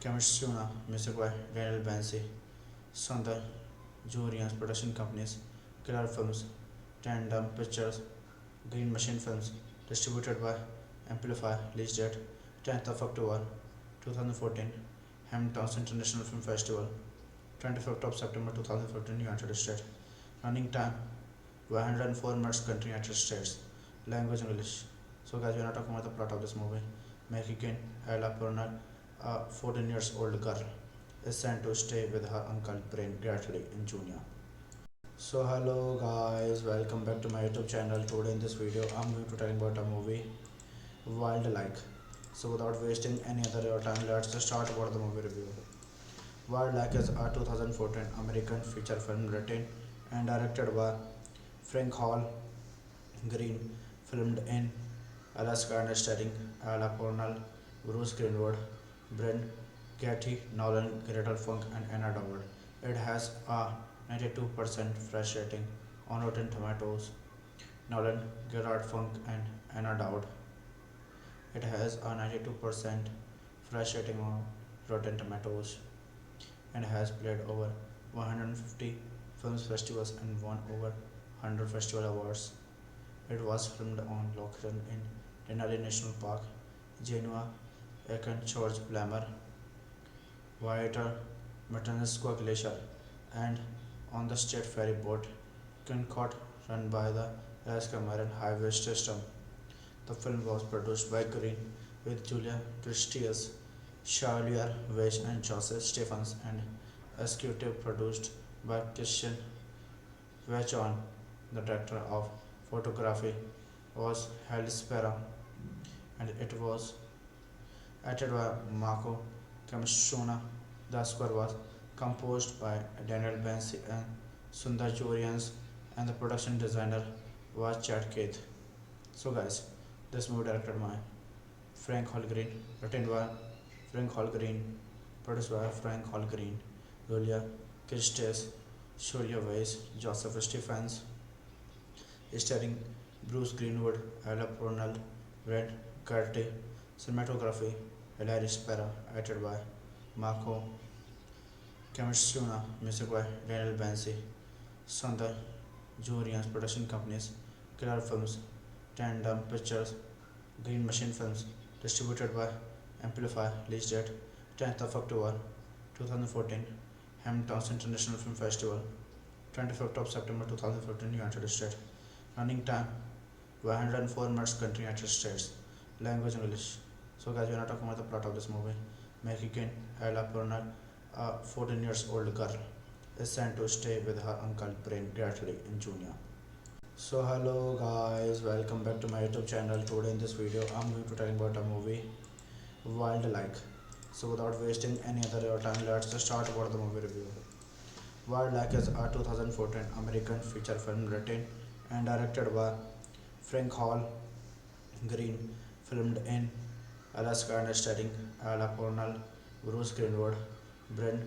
Kamishuna, music by Daniel Bansi, Sundar Jurian's production companies, Killer Films, Tandem Pictures, Green Machine Films, distributed by Amplify, release date 10th of October 2014, Hamptons International Film Festival, 25th of September 2015, United States. Running time 104 minutes, country United States. Language English. So guys, we are not talking about the plot of this movie. Mexican Ella Purnell, a 14 years old girl, is sent to stay with her uncle Brain Gratly in Junior. So hello guys, welcome back to my YouTube channel. Today in this video, I'm going to tell you about a movie, Wildlike. So without wasting any other your time, let's just start about the movie review. Wildlike is a 2014 American feature film written and directed by Frank Hall Green, filmed in Alaska and starring Ella Purnell, Bruce Greenwood, Brent Getty, Nolan, Gretel Funk, and Anna Dowd. It has a 92% fresh rating on Rotten Tomatoes. Nolan, Gerard Funk, and Anna Dowd. It has a 92% fresh rating on Rotten Tomatoes and has played over 150 film festivals and won over 100 festival awards. It was filmed on location in Denali National Park, Genoa, Aachen, George Blammer, Whiter, Matanuska Glacier, and on the state ferry boat Concord run by the Alaska Marine Highway System. The film was produced by Green with Julia Christies, Charlier Weiss, and Joseph Stephens, and executive produced by Christian Vachon. The director of photography was Halle Spera, and it was edited by Marco Kamishuna. The score was composed by Daniel Bansi and Sundar Jurians, and the production designer was Chad Keith. So guys, this movie directed by Frank Holgreen, written by Frank Holgreen, produced by Frank Holgreen, Julia Christes, Julia Weiss, Joseph Stephens, starring Bruce Greenwood, Ella Purnell, Red Garty, cinematography, Hilary Spera, edited by Marco Kamishuna, music by Daniel Bansi, Sundar Jurian's production companies, Killer Films, Tandem Pictures, Green Machine Films, distributed by Amplify, release date 10th of October 2014, Hamptons International Film Festival, 25th of September 2015, United States. Running time 104 minutes, country United States. Language English. So guys, we are not talking about the plot of this movie. Mexican Ella Purnell, a 14 years old girl, is sent to stay with her uncle Brain Gratly in Junior. So hello guys, welcome back to my YouTube channel. Today in this video, I'm going to tell you about a movie, Wildlike. So without wasting any other your time, let's just start about the movie review. Wildlike is a 2014 American feature film written and directed by Frank Hall Green, filmed in Alaska and starring Ella Purnell, Bruce Greenwood, Brent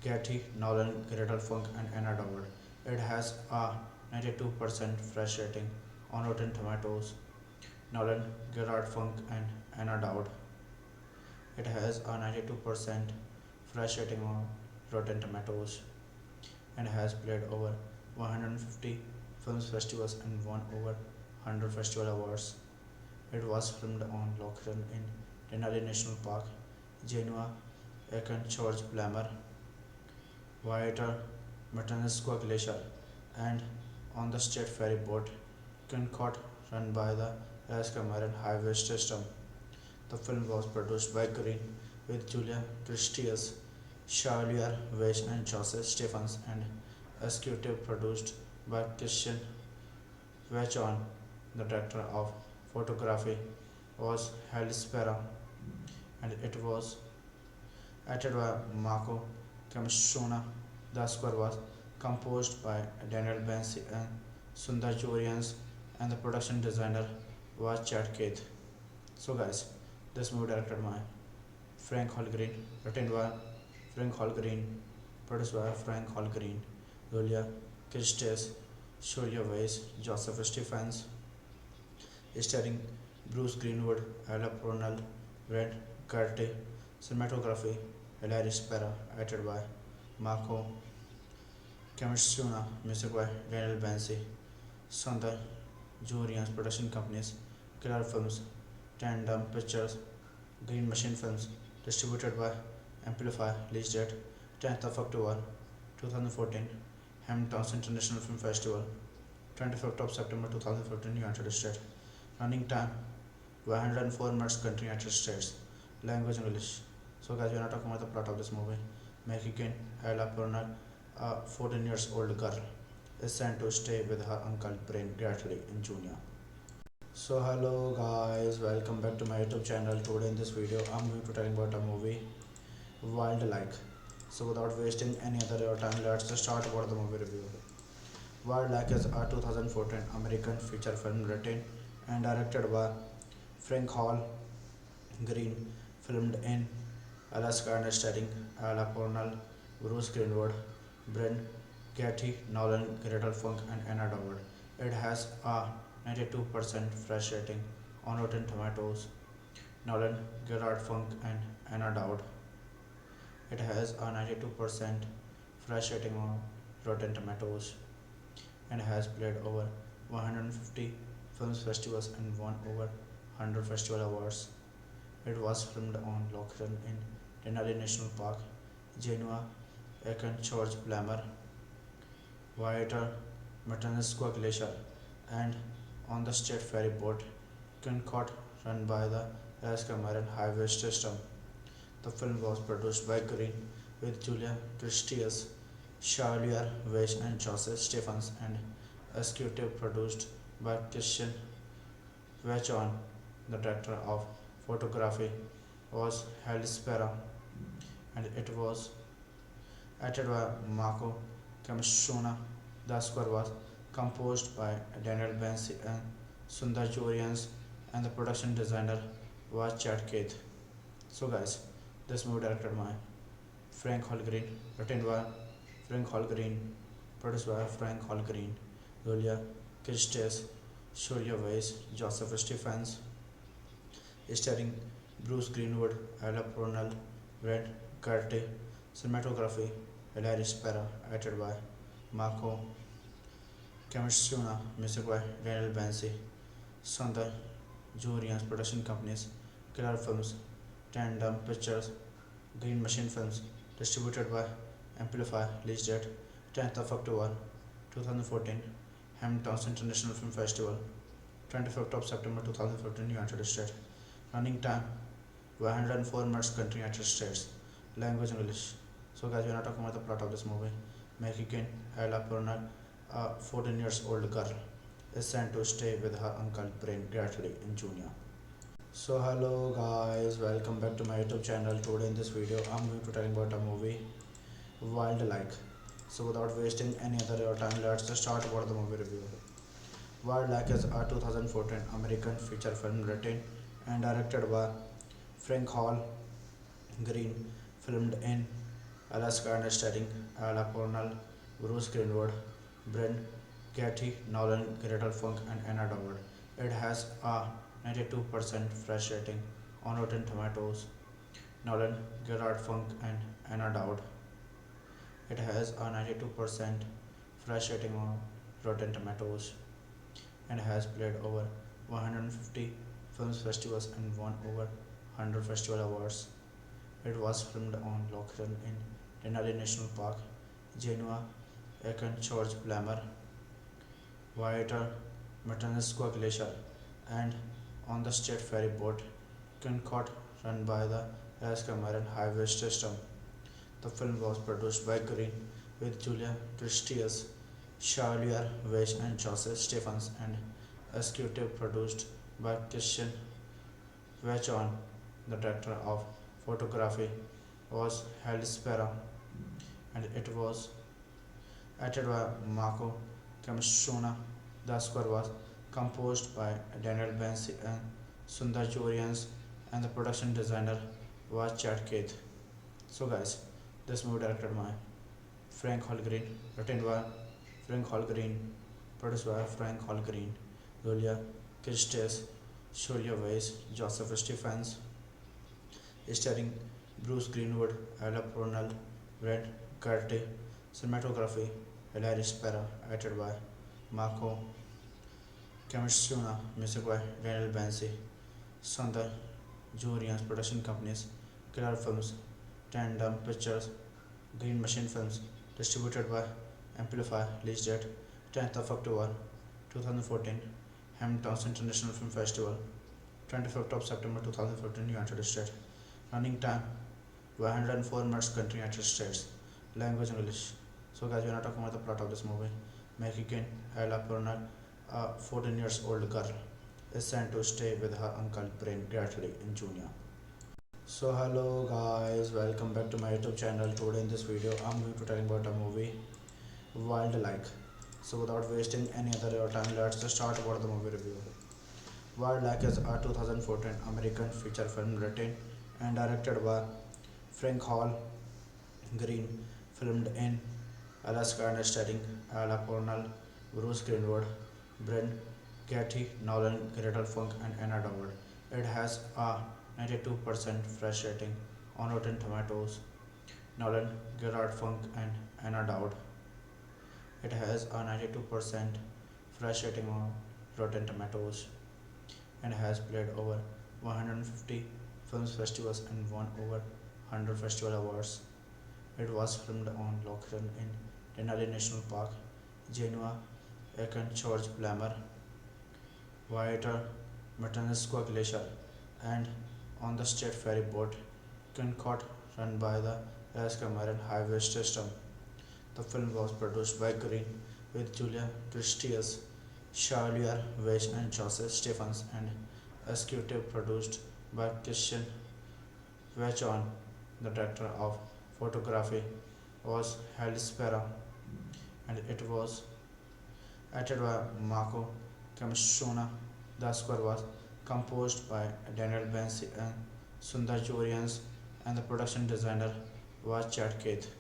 Getty, Nolan, Gretel Funk, and Anna Dowd. It has a 92% fresh rating on Rotten Tomatoes. Nolan, Gerard Funk, and Anna Dowd. It has a 92% fresh rating on Rotten Tomatoes and has played over 150 film festivals and won over 100 festival awards. It was filmed on location in Denali National Park, Genoa, Aachen, George Blammer, Whiter, Matanuska Glacier, and on the state ferry boat Concord run by the Alaska Marine Highway System. The film was produced by Green with Julia Christies, Charlier Weiss, and Joseph Stephens, and executive produced by Christian Vachon. The director of photography was Halle Spera, and it was edited by Marco Kamishuna. The score was composed by Daniel Bansi and Sundar Jurians, and the production designer was Chad Keith. So guys, this movie directed by Frank Holgreen, written by Frank Holgreen, produced by Frank Holgreen, Julia Christes, Julia Weiss, Joseph Stephens, starring Bruce Greenwood, Ella Purnell, Red Curtis, cinematography, Hilary Spera, edited by Marco Kamishuna, music by Daniel Bansi, Sundar Jurian's production companies, Killer Films, Tandem Pictures, Green Machine Films, distributed by Amplify, release date 10th of October 2014, Hamilton's International Film Festival, 25th of September 2015, United States. Running time 104 minutes, country United States. Language English. So guys, we are not talking about the plot of this movie. Mexican Ella Purnell, a 14 years old girl, is sent to stay with her uncle Brain Gratly in Junior. So hello guys, welcome back to my YouTube channel. Today in this video, I'm going to tell you about a movie, Wildlike. So without wasting any other time, let's just start about the movie review. Wildlike is a 2014 American feature film written and directed by Frank Hall Green, filmed in Alaska and starring Ella Purnell, Bruce Greenwood, Brent Getty, Nolan, Gretel Funk, and Anna Dowd. It has a 92% fresh rating on Rotten Tomatoes. Nolan, Gerard Funk, and Anna Dowd. It has a 92% fresh rating on Rotten Tomatoes and has played over 150 film festivals and won over 100 festival awards. It was filmed on location in Denali National Park, Genoa, Aachen, George Blammer, Whiter, Matanuska Glacier, and on the state ferry boat Concord run by the Alaska Marine Highway System. The film was produced by Green with Julia Christies, Charlier Weiss, and Joseph Stephens, and executive produced by Christian Vachon. The director of photography was Halle Spera, and it was edited by Marco Kamishuna. The score was composed by Daniel Bansi and Sundar Jurians, and the production designer was Chad Keith. So guys, this movie directed by Frank Holgreen, written by Frank Holgreen, produced by Frank Holgreen, Julia Christes, Julia Weiss, Joseph Stephens, starring Bruce Greenwood, Ella Purnell, Red Curtis, cinematography, Hilary Spera, edited by Marco Kamishuna, music by Daniel Bansi, Sundar Jurian's production companies, Killer Films, Tandem Pictures, Green Machine Films, distributed by Amplify, release date 10th of October 2014, Hamilton's International Film Festival, 25th of September 2015, United States. Running time 104 minutes, country United States. Language English. So guys, we are not talking about the plot of this movie. Mexican Ella Purnell, a 14 years old girl, is sent to stay with her uncle Brain Gratly in Junior. So hello guys, welcome back to my YouTube channel. Today in this video, I'm going to tell you about a movie, Wildlike. So without wasting any other time, let's just start about the movie review. Wildlike is a 2014 American feature film written and directed by Frank Hall Green, filmed in Alaska and starring Ella Purnell, Bruce Greenwood, Brent Getty, Nolan, Gretel Funk, and Anna Dowd. It has a 92% fresh rating on Rotten Tomatoes. Nolan, Gerard Funk, and Anna Dowd. It has a 92% fresh rating on Rotten Tomatoes and has played over 150 film festivals and won over 100 festival awards. It was filmed on location in Denali National Park, Genoa, Aachen, George Blammer, Whiter, Matanuska Glacier, and on the state ferry boat Concord run by the Alaska Marine Highway System. The film was produced by Green with Julia Christies, Charlier Weiss, and Joseph Stephens, and executive produced by Christian Vachon. The director of photography was Halle Spera, and it was edited by Marco Kamishuna. The score was composed by Daniel Bansi and Sundar Jurians, and the production designer was Chad Keith. So guys, this movie directed by Frank Holgreen, written by Frank Holgreen, produced by Frank Holgreen, Julia Christes, Julia Weiss, Joseph Stephens, starring Bruce Greenwood, Ella Purnell, Brent Curtis, cinematography, Hilary Spera, edited by Marco Kamishuna, music by Daniel Bansi, Sundar Jurians production companies, Killer Films, Tandem Pictures, Green Machine Films, distributed by Amplify, release date 10th of October 2014, Hamilton's International Film Festival, 25th of September 2014, United States. Running time 104 minutes, country United States. Language English. So guys, we are not talking about the plot of this movie. Mexican Ella Purnell, a 14 years old girl, is sent to stay with her uncle Brain Gratly in Junior. So hello guys, welcome back to my YouTube channel. Today in this video, I'm going to tell you about a movie, Wildlike. So without wasting any other your time, let's just start about the movie review. Wildlike is a 2014 American feature film written and directed by Frank Hall Green, filmed in Alaska and starring Ella Purnell, Bruce Greenwood, Brent Katie Nolan, Gretel Funk, and Anna Dowd. It has a 92% fresh rating on Rotten Tomatoes. Nolan, Gerard Funk, and Anna Dowd. It has a 92% fresh rating on Rotten Tomatoes and has played over 150 film festivals and won over 100 festival awards. It was filmed on location in Denali National Park, Genoa, Aachen, George Blammer, Whiter, Matanuska Glacier, and on the state ferry boat Concorde run by the Alaska Marine Highway System. The film was produced by Green with Julia Christes, Charlier Weiss, and Joseph Stephens, and executive produced by Christian Vachon. The director of photography was Hal Spera, and it was edited by Marco Kamishuna. The score was composed by Daniel Bansi and Sundar Jurians, and the production designer was Chad Keith.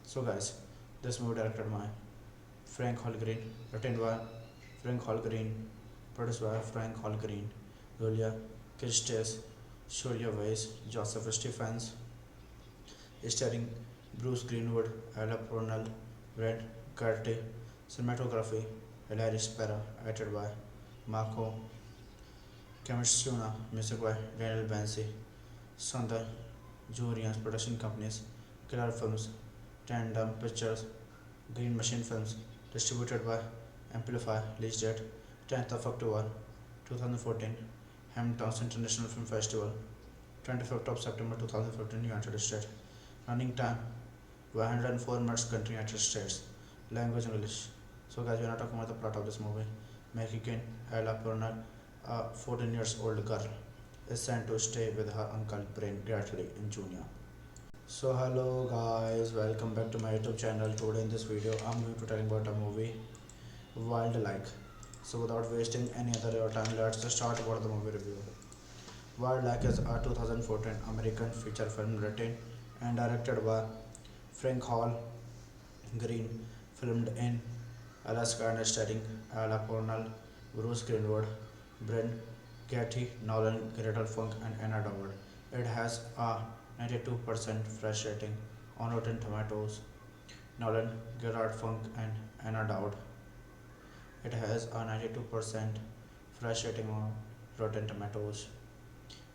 So guys, this movie directed by Frank Holgreen, written by Frank Holgreen, produced by Frank Holgreen, Julia Christes, Julia Weiss, Joseph Stephens, starring Bruce Greenwood, Ella Purnell, Brent Curtis, cinematography, Hilary Spera, edited by Marco Kamishuna, music by Daniel Bansi, Sundar Jurians production companies, Killer Films, Tandem Pictures, Green Machine Films, distributed by Amplify, release date 10th of October 2014, Hamilton's International Film Festival, 25th of September 2014, United States. Running time 104 minutes, country United States. Language English. So guys, we are not talking about the plot of this movie. Mexican Ella Purnell, a 14 years old girl, is sent to stay with her uncle Brain Gratly in Junior. So hello guys, welcome back to my YouTube channel. Today in this video, I'm going to tell you about a movie, Wildlike. So without wasting any other your time, let's just start about the movie review. Wildlike is a 2014 American feature film written and directed by Frank Hall Green, filmed in Alaska and starring Ella Purnell, Bruce Greenwood, Brent Katie Nolan, Gretel Funk, and Anna Dowd. It has a 92% fresh rating on Rotten Tomatoes. Nolan, Gerard Funk, and Anna Dowd. It has a 92% fresh rating on Rotten Tomatoes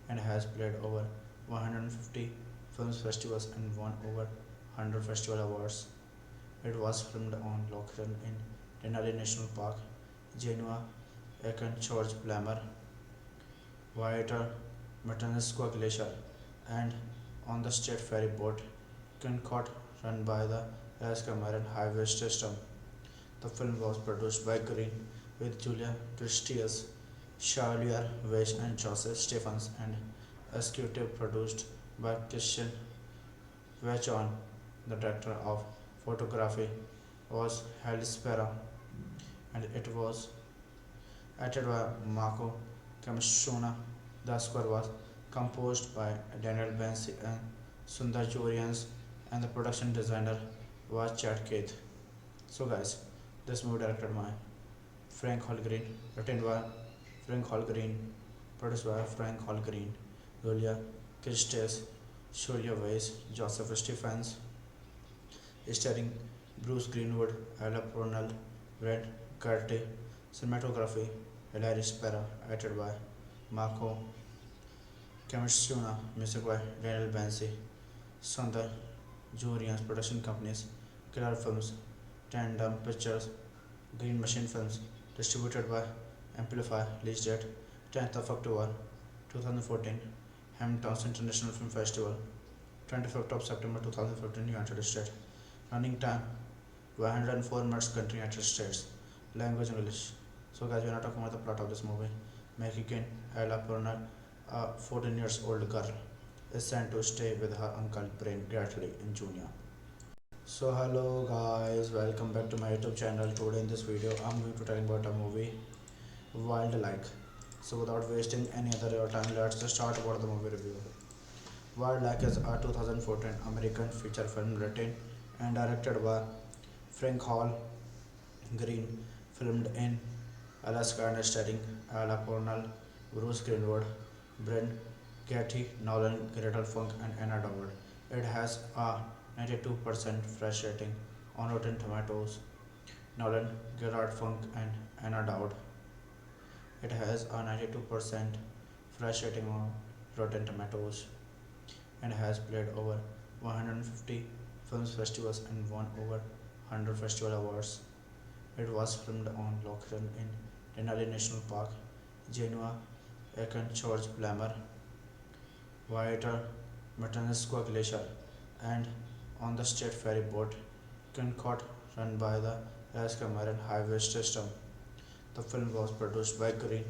and has played over 150 film festivals and won over 100 festival awards. It was filmed on location in Denali National Park, Genoa, Aachen, George Blammer, Whiter, Matanuska Glacier, and on the state ferry boat Concorde run by the Alaska Marine Highway System. The film was produced by Green with Julia Christes, Charlier Weiss, and Joseph Stephens, and executive produced by Christian Vachon. The director of photography was Hal Spera, and it was edited by Marco Kamishuna. The score was composed by Daniel Bensi and Sundar Jorians, and the production designer was Chad Keith. So guys, this movie directed by Frank Holgreen, written by Frank Holgreen, produced by Frank Holgreen, Julia Kirsteis, Julia Weiss, Joseph Stephens, starring Bruce Greenwood, Ella Purnell, Brent Curtis, cinematography, Hilary Spera, edited by Marco Camuncuna, music by Daniel Bensi, Sundar Jurians, production companies, Killer Films, Tandem Pictures, Green Machine Films, distributed by Amplify, release date 10th of October 2014, Hamptons International Film Festival, 25th of September 2015, United States. Running time 104 minutes, country United States. Language English. So guys, we are not talking about the plot of this movie. Mexican Ella Purnell, a 14 years old girl, is sent to stay with her uncle Brain Gratly in Junior. So hello guys, welcome back to my YouTube channel. Today in this video, I'm going to tell you about a movie, Wildlike. So without wasting any other your time, let's just start about the movie review. Wildlike is a 2014 American feature film written and directed by Frank Hall Green, filmed in Alaska and starring Ella Purnell, Bruce Greenwood, Brent Getty, Nolan, Gretel Funk, and Anna Dowd. It has a 92% fresh rating on Rotten Tomatoes. Nolan, Gerard Funk, and Anna Dowd. It has a 92% fresh rating on Rotten Tomatoes and has played over 150 film festivals and won over 100 festival awards. It was filmed on location in Denali National Park, Genoa, Aachen, George Blammer, Whiter, Matanuska Glacier, and on the state ferry boat Concord, run by the Alaska Marine Highway System. The film was produced by Green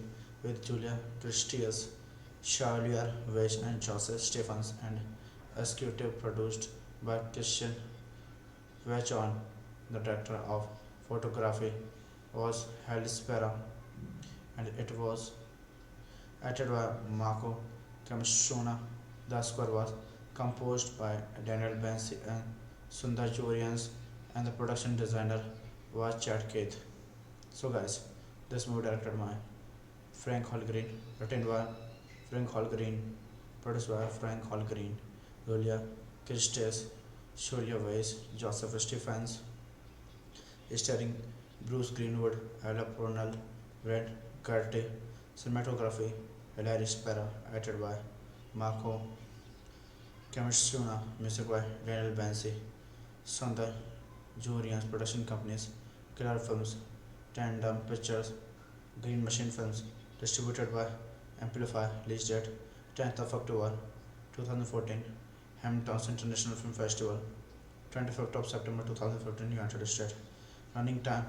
with Julia Christias, Charlier Weiss, and Joseph Stephens, and executive produced by Christian Vachon. The director of photography was Halle Spera, and it was edited by Marco Camuncuna. The score was composed by Daniel Bensi and Sundar Jorians, and the production designer was Chad Keith. So guys, this movie directed by Frank Holgreen, written by Frank Holgreen, produced by Frank Holgreen, Julia Kirsteis, Julia Weiss, Joseph Stephens, starring Bruce Greenwood, Ella Purnell, Brent Curtis, cinematography, Hilary Spera, edited by Marco Camuncuna, music by Daniel Bensi, Sundar Jurians, production companies, Killer Films, Tandem Pictures, Green Machine Films, distributed by Amplify, release date 10th of October 2014, Hamptons International Film Festival, 25th of September 2015, United States. Running time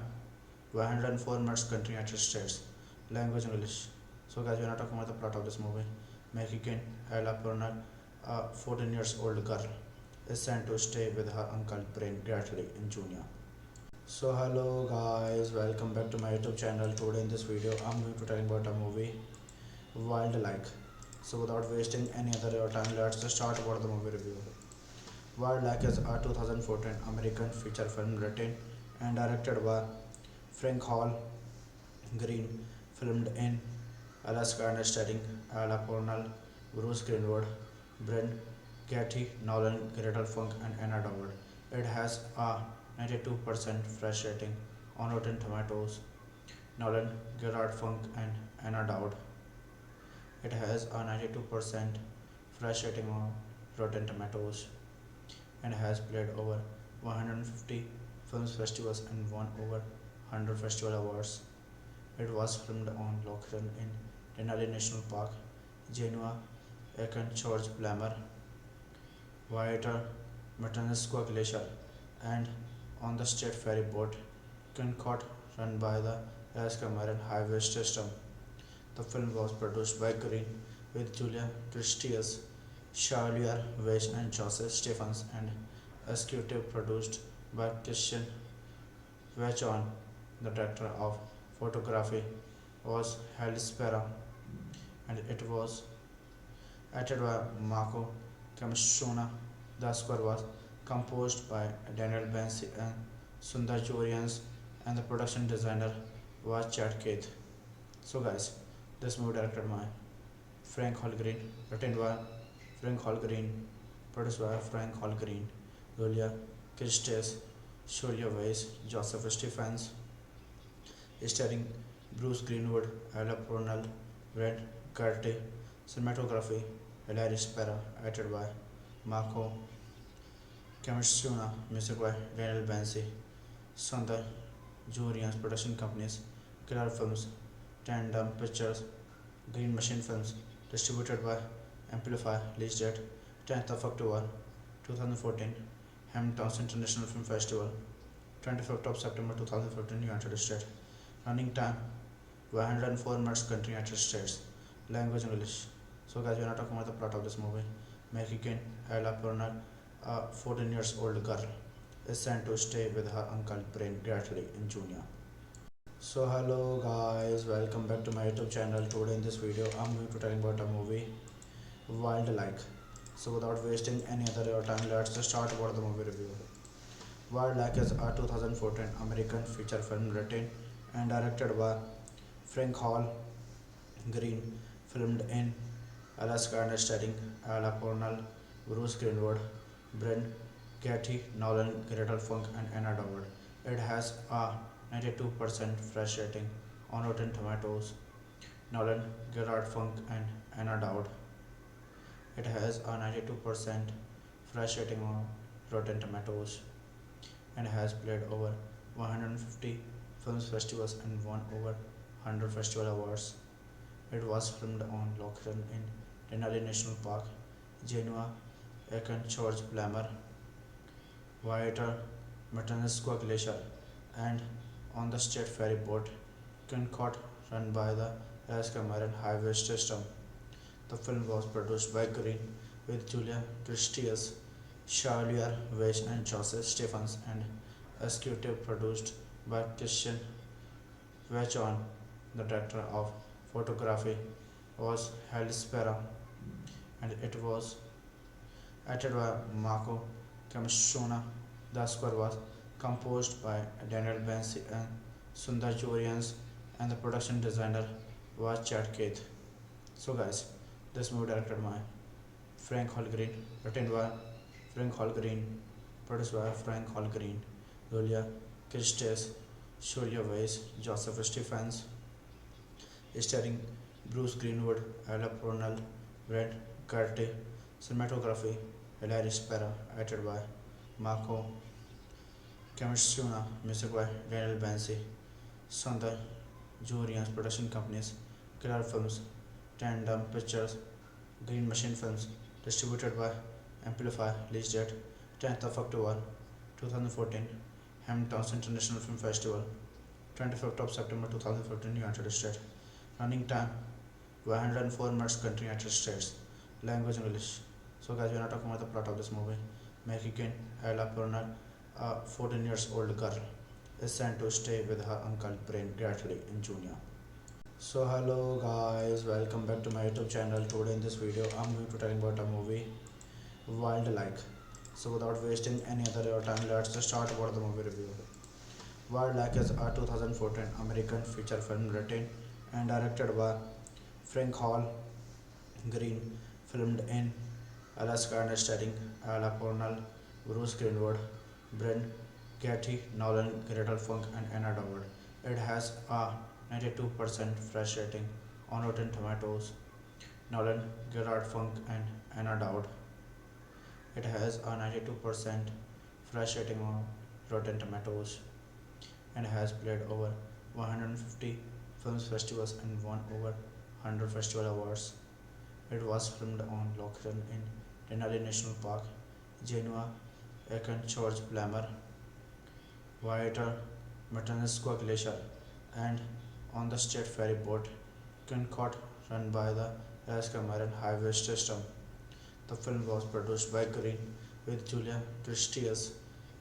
104 minutes, country United States. Language English. So guys, we are not talking about the plot of this movie. Mexican Ella Purnell, a 14 years old girl, is sent to stay with her uncle Brain Gratly in Junior. So hello guys, welcome back to my YouTube channel. Today in this video, I'm going to tell you about a movie, Wildlike. So without wasting any other your time, let's just start about the movie review. Wildlike is a 2014 American feature film written and directed by Frank Hall Green, filmed in Alaska and starring Ella Purnell, Bruce Greenwood, Brent Getty, Nolan, Gretel Funk, and Anna Dowd. It has a 92% fresh rating on Rotten Tomatoes. Nolan, Gerard Funk, and Anna Dowd. It has a 92% fresh rating on Rotten Tomatoes and has played over 150 film festivals and won over 100 festival awards. It was filmed on location in Denali National Park, Genoa, Aachen, George Blammer, Whiter, Matanuska Glacier, and on the state ferry boat Concord, run by the Alaska Marine Highway System. The film was produced by Green with Julia Christias, Charlier Weiss, and Joseph Stephens, and executive produced by Christian Vachon. The director of photography was Halle Spera, and it was acted by Marco Camasuna. The score was composed by Daniel Bensi and Sundar Chorians, and the production designer was Chad Keith. So, guys, this movie directed by Frank Holgreen, written by Frank Holgreen, produced by Frank Holgreen, Julia Kirstes, Julia Weiss, Joseph Stephens, starring Bruce Greenwood, Ella Purnell, Brad Garty, cinematography, Hilary Spera, acted by Marco Camasuna, music by Daniel Bensi, Sundar Jurians, production companies, Killer Films, Tandem Pictures, Green Machine Films, distributed by Amplify, release date 10th of October 2014, Hamptons International Film Festival, 25th of September 2015, United States. Running time 104 minutes, country United States. Language English. So, guys, we are not talking about the plot of this movie. Mexican Ella Purnell, a 14 years old girl, is sent to stay with her uncle Brain Gratly in Junior. So hello guys, welcome back to my YouTube channel. Today in this video I'm going to tell you about a movie Wildlike. So without wasting any other your time, let's just start about the movie review. Wildlike is a 2014 American feature film written and directed by Frank Hall Green, filmed in Alaska and starring Ella Purnell, Bruce Greenwood, Brent Getty, Nolan, Gretel Funk and Anna Dowd. It has a 92% fresh rating on Rotten Tomatoes. Nolan, Gerard Funk and Anna Dowd. It has a 92% fresh rating on Rotten Tomatoes and has played over 150 film festivals and won over 100 festival awards. It was filmed on location in Denali National Park, Genoa, Aachen, George Blammer, Whiter, Matanuska Glacier, and on the state ferry boat Concord run by the Alaska Marine Highway System. The film was produced by Green with Julia Christias, Charlier Weiss and Joseph Stephens and executive produced by Christian Vachon. The director of photography was Hal Spera and it was acted by Marco Camasuna. The score was composed by Daniel Bensi and Sundar Chorians, and the production designer was Chad Keith. So, guys, this movie directed by Frank Holgreen, written by Frank Holgreen, produced by Frank Holgreen, Julia Kirstes, Julia Weiss, Joseph Stephens, starring Bruce Greenwood, Ella Purnell, Brad Garty, cinematography, Hilary Spera, acted by Marco Camasuna, music by Daniel Bensi, Sundar Jurians, production companies, Killer Films, Tandem Pictures, Green Machine Films, distributed by Amplify, release date 10th of October 2014, Hamptons International Film Festival, 25th of September 2015, United States. Running time 104 minutes, country United States. Language English. So, guys, we are not talking about the plot of this movie. Mexican Ella Purnell, a 14 years old girl, is sent to stay with her uncle Brain Gratly in Junior. So hello guys, welcome back to my YouTube channel. Today in this video I'm going to tell you about a movie Wildlike. So without wasting any other your time, let's just start about the movie review. Wildlike is a 2014 American feature film written and directed by Frank Hall Green, filmed in Alaska and starring Ella Purnell, Bruce Greenwood, Brent Getty, Nolan, Gretel Funk and Anna Dowd. It has a 92% fresh rating on Rotten Tomatoes. Nolan, Gerard Funk and Anna Dowd. It has a 92% fresh rating on Rotten Tomatoes and has played over 150 film festivals and won over 100 festival awards. It was filmed on location in Denali National Park, Genoa, Aachen, George Blammer, Whiter, Matanuska Glacier, and on the state ferry boat Concord run by the Alaska Marine Highway System. The film was produced by Green with Julia Christias,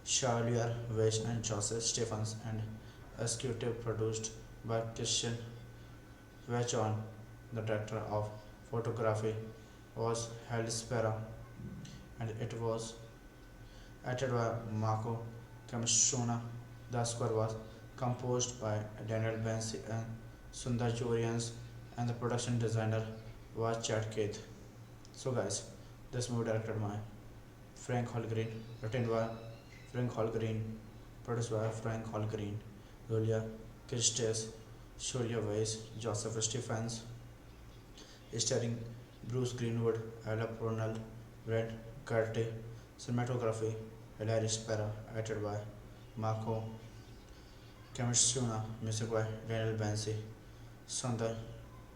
Charlier Weiss and Joseph Stephens and executive produced by Christian Vachon. The director of photography was Hellespera, and it was acted by Marco Camushona. The score was composed by Daniel Bensi and Sundar Jorians, and the production designer was Chad Keith. So, guys, this movie directed by Frank Holgreen, written by Frank Holgreen, produced by Frank Holgreen, Julia Christes, Julia Weiss, Joseph Stephens, starring Bruce Greenwood, Ella Purnell, Brett Carty, cinematography, Hilary Spera, acted by Marco Camushuna, music by Daniel Bensi, Sundar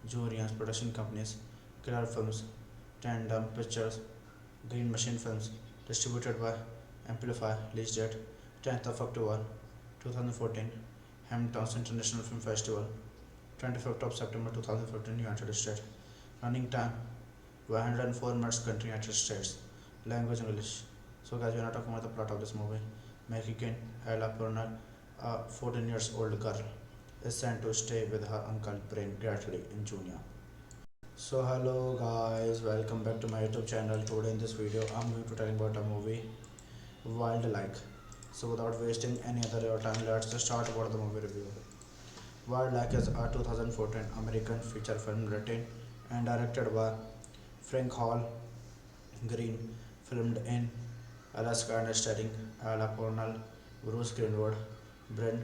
Jurians, production companies, Killer Films, Tandem Pictures, Green Machine Films, distributed by Amplify, release date 10th of October 2014, Hamilton's International Film Festival, 25th of September 2015, United States. Running time 104 minutes, country United States. Language English. So, guys, we are not talking about the plot of this movie. Mexican Ella Purnell, a 14 years old girl, is sent to stay with her uncle Brain Gratly in Junior. So hello guys, welcome back to my YouTube channel. Today in this video I'm going to tell you about a movie Wildlike. So without wasting any other time, let's just start about the movie review. Wildlike is a 2014 American feature film written and directed by Frank Hall Green, filmed in Alaska and starring Ella Purnell, Bruce Greenwood, Brent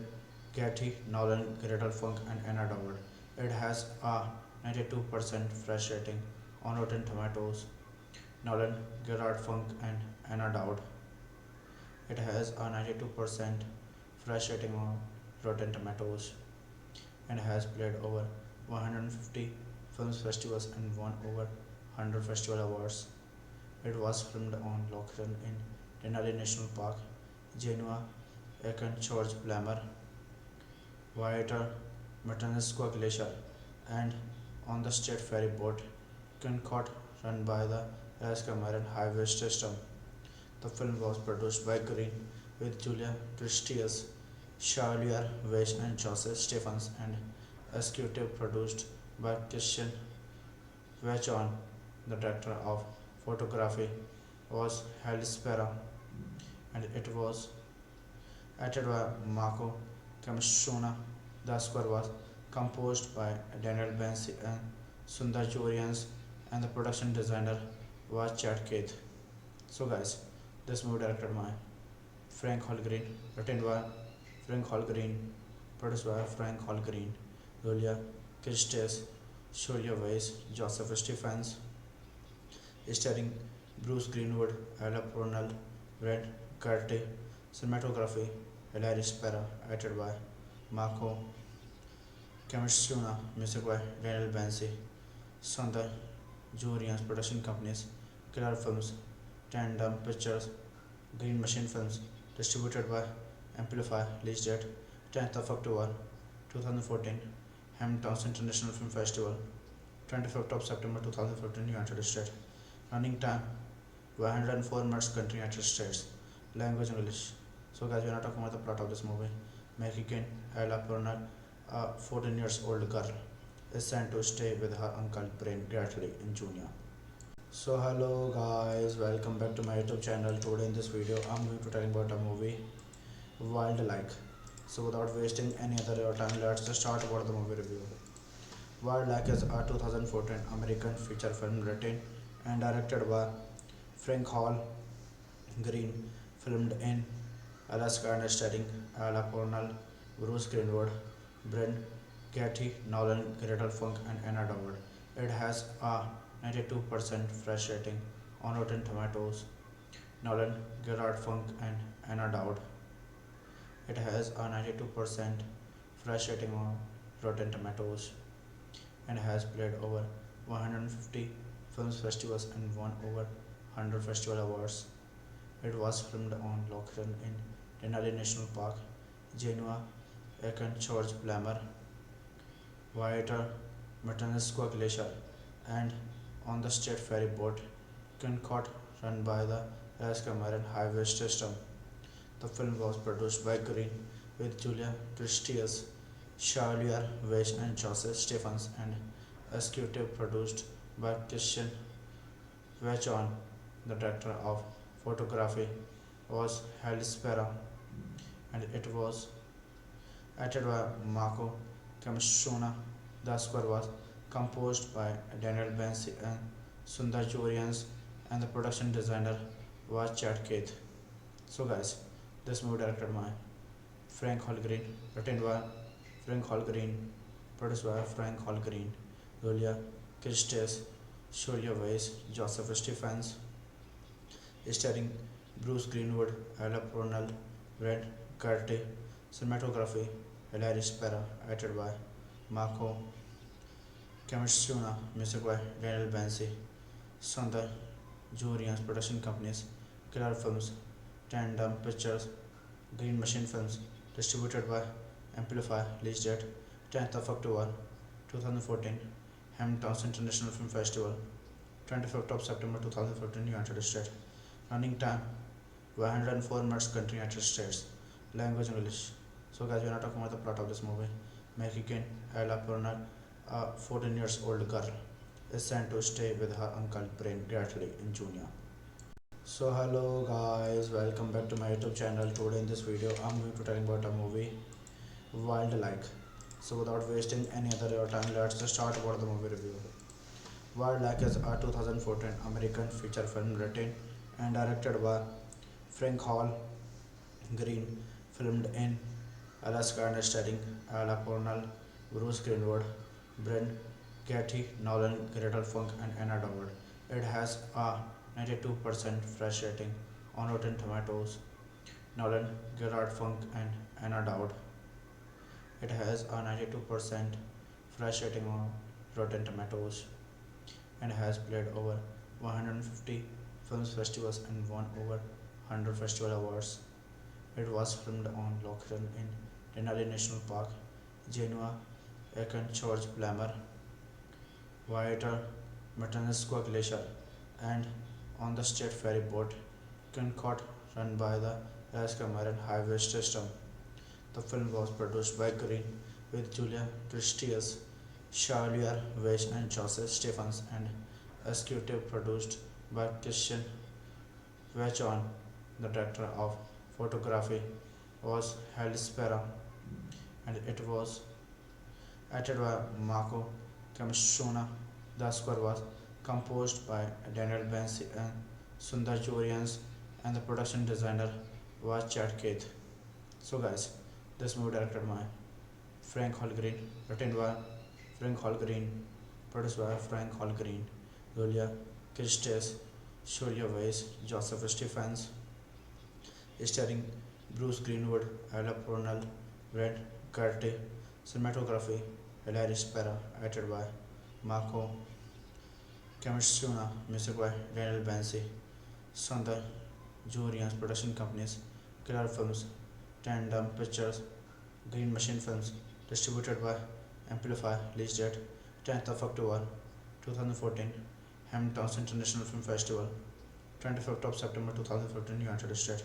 Katie Nolan, Gretel Funk and Anna Dowd. It has a 92% fresh rating on Rotten Tomatoes. Nolan, Gerard Funk and Anna Dowd. It has a 92% fresh rating on Rotten Tomatoes and has played over 150 film festivals and won over 100 festival awards. It was filmed on location in Denali National Park, Genoa, Aachen, George Blammer, Whiter, Matanuska Glacier, and on the state ferry boat Concord run by the Alaska Marine Highway System. The film was produced by Green with Julia Christies, Charlier Weiss and Joseph Stephens, and executive produced by Christian Vachon. The director of photography was Halle Spera, and it was acted by Marco Camushona. The score was composed by Daniel Bensi and Sundar Jorians, and the production designer was Chad Keith. So, guys, this movie directed by Frank Holgreen, written by Frank Holgreen, produced by Frank Holgreen, Julia Christes, Julia Weiss, Joseph Stephens, starring Bruce Greenwood, Ella Purnell, Brett Carty, cinematography, Hilary Spera, acted by Marco Camushuna, music by Daniel Bensi, Sundar Jurians, production companies, Killer Films, Tandem Pictures, Green Machine Films, distributed by Amplify, release date 10th of October 2014, Hamilton's International Film Festival, 25th of September 2015, United States. Running time 104 minutes, country United States. Language English. So, guys, we are not talking about the plot of this movie. Mexican Ella Purnell, a 14 years old girl, is sent to stay with her uncle Brain Gratly in Junior. So hello guys, welcome back to my YouTube channel. Today in this video I'm going to tell you about a movie Wildlike. So without wasting any other time, let's just start about the movie review. Wildlike is a 2014 American feature film written and directed by Frank Hall Green, filmed in Alaska and starring Ella Purnell, Bruce Greenwood, Brent Katie Nolan, Gretel Funk and Anna Dowd. It has a 92% fresh rating on Rotten Tomatoes. Nolan, Gerard Funk and Anna Dowd. It has a 92% fresh rating on Rotten Tomatoes and has played over 150 film festivals and won over 100 festival awards. It was filmed on location in Denali National Park, Genoa, Aachen, George Blammer, Whiter, Matanuska Glacier, and on the state ferry boat Concord run by the Alaska Marine Highway System. The film was produced by Green with Julia Christies, Charlier Weiss and Joseph Stephens, and executive produced by Christian Vachon, the director of photography, was Halle Spera, and it was acted by Marco Camushona. The score was composed by Daniel Bensi and Sundar Jorians, and the production designer was Chad Keith. So, guys, this movie directed by Frank Holgreen, written by Frank Holgreen, produced by Frank Holgreen, Julia Christes, Julia Weiss, Joseph Stephens, starring Bruce Greenwood, Ella Purnell, Brad Garty, cinematography, Hilary Spera, edited by Marco Camushuna, music by Daniel Bensi, Sundar Jurians, production companies, Killer Films, Tandem Pictures, Green Machine Films, distributed by Amplify, release date 10th of October 2014, Hamilton International Film Festival, 25th of September 2014, United States. Running time 104 minutes, country United States. Language English. So, guys, we are not talking about the plot of this movie. Mexican Ella Purnell, a 14 years old girl, is sent to stay with her uncle Brain Gratly in Junior. So hello guys, welcome back to my YouTube channel. Today in this video I'm going to tell you about a movie Wildlike. So without wasting any other your time, let's just start about the movie review. Wildlike is a 2014 American feature film written and directed by Frank Hall Green, filmed in Alaska and starring Ella Purnell, Bruce Greenwood, Brent Getty, Nolan, Gretel Funk and Anna Dowd. It has a 92% fresh rating on Rotten Tomatoes. Nolan, Gerard Funk and Anna Dowd. It has a 92% fresh rating on Rotten Tomatoes and has played over 150 film festivals and won over 100 festival awards. It was filmed on location in Denali National Park, Genoa, Aachen, George Blammer, Whiter, Matanuska Glacier, and on the state ferry boat Concorde run by the Alaska Marine Highway System. The film was produced by Green with Julia Christias, Charlier Weiss and Joseph Stephens and executive produced by Christian Vachon. The director of photography was Halle Spera, and it was acted by Marco Camushona. The score was composed by Daniel Bensi and Sundar Jorians, and the production designer was Chad Keith. So, guys, this movie directed by Frank Holgreen, written by Frank Holgreen, produced by Frank Holgreen, Julia Christes, Julia Weiss, Joseph Stephens, starring Bruce Greenwood, Ella Purnell, Brad Garty, cinematography, Hilary Spera, edited by Marco Camushuna, music by Daniel Bensi, Sundar Jurians, production companies, Killer Films, Tandem Pictures, Green Machine Films, distributed by Amplify, release date 10th of October 2014, Hamilton International Film Festival, 25th of September 2014, United States.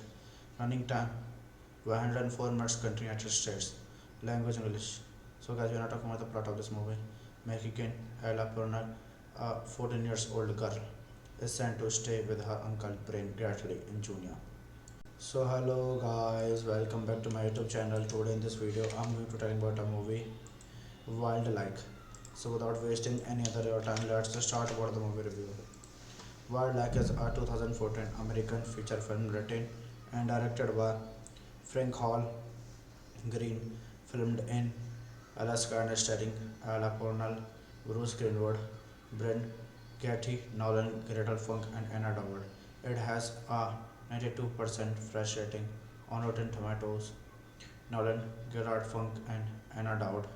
Running time 104 minutes, country United States. Language English. So, guys, we are not talking about the plot of this movie. Mexican Ella Purnell, a 14 years old girl, is sent to stay with her uncle Brain Gratly in Junior. So hello guys, welcome back to my YouTube channel. Today in this video I'm going to tell you about a movie Wildlike. So without wasting any other your time, let's just start about the movie review. Wildlike is a 2014 American feature film written and directed by Frank Hall Green, filmed in Alaska and starring Ella Purnell, Bruce Greenwood, Brent Getty, Nolan, Gretel Funk and Anna Dowd. It has a 92% fresh rating on Rotten Tomatoes. Nolan, Gerard Funk and Anna Dowd.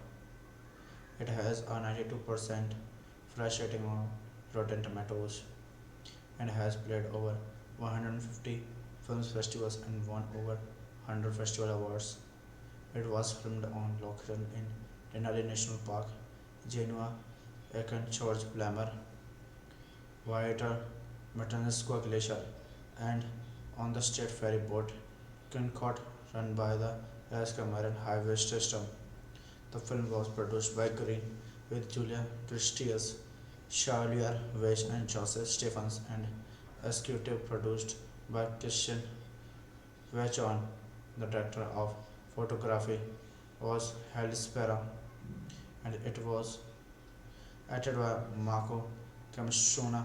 It has a 92% fresh rating on Rotten Tomatoes and has played over 150 film festivals and won over 100 festival awards. It was filmed on location in Denali National Park, Genoa, Aachen, George Blammer, Whiter, Matanuska Glacier, and on the state ferry boat Concorde run by the Alaska Marine Highway System. The film was produced by Green with Julia Christias, Charlier Weiss and Joseph Stephens, and executive produced by Christian Vachon. The director of photography was Halle Spera, and it was acted by Marco Camstrona.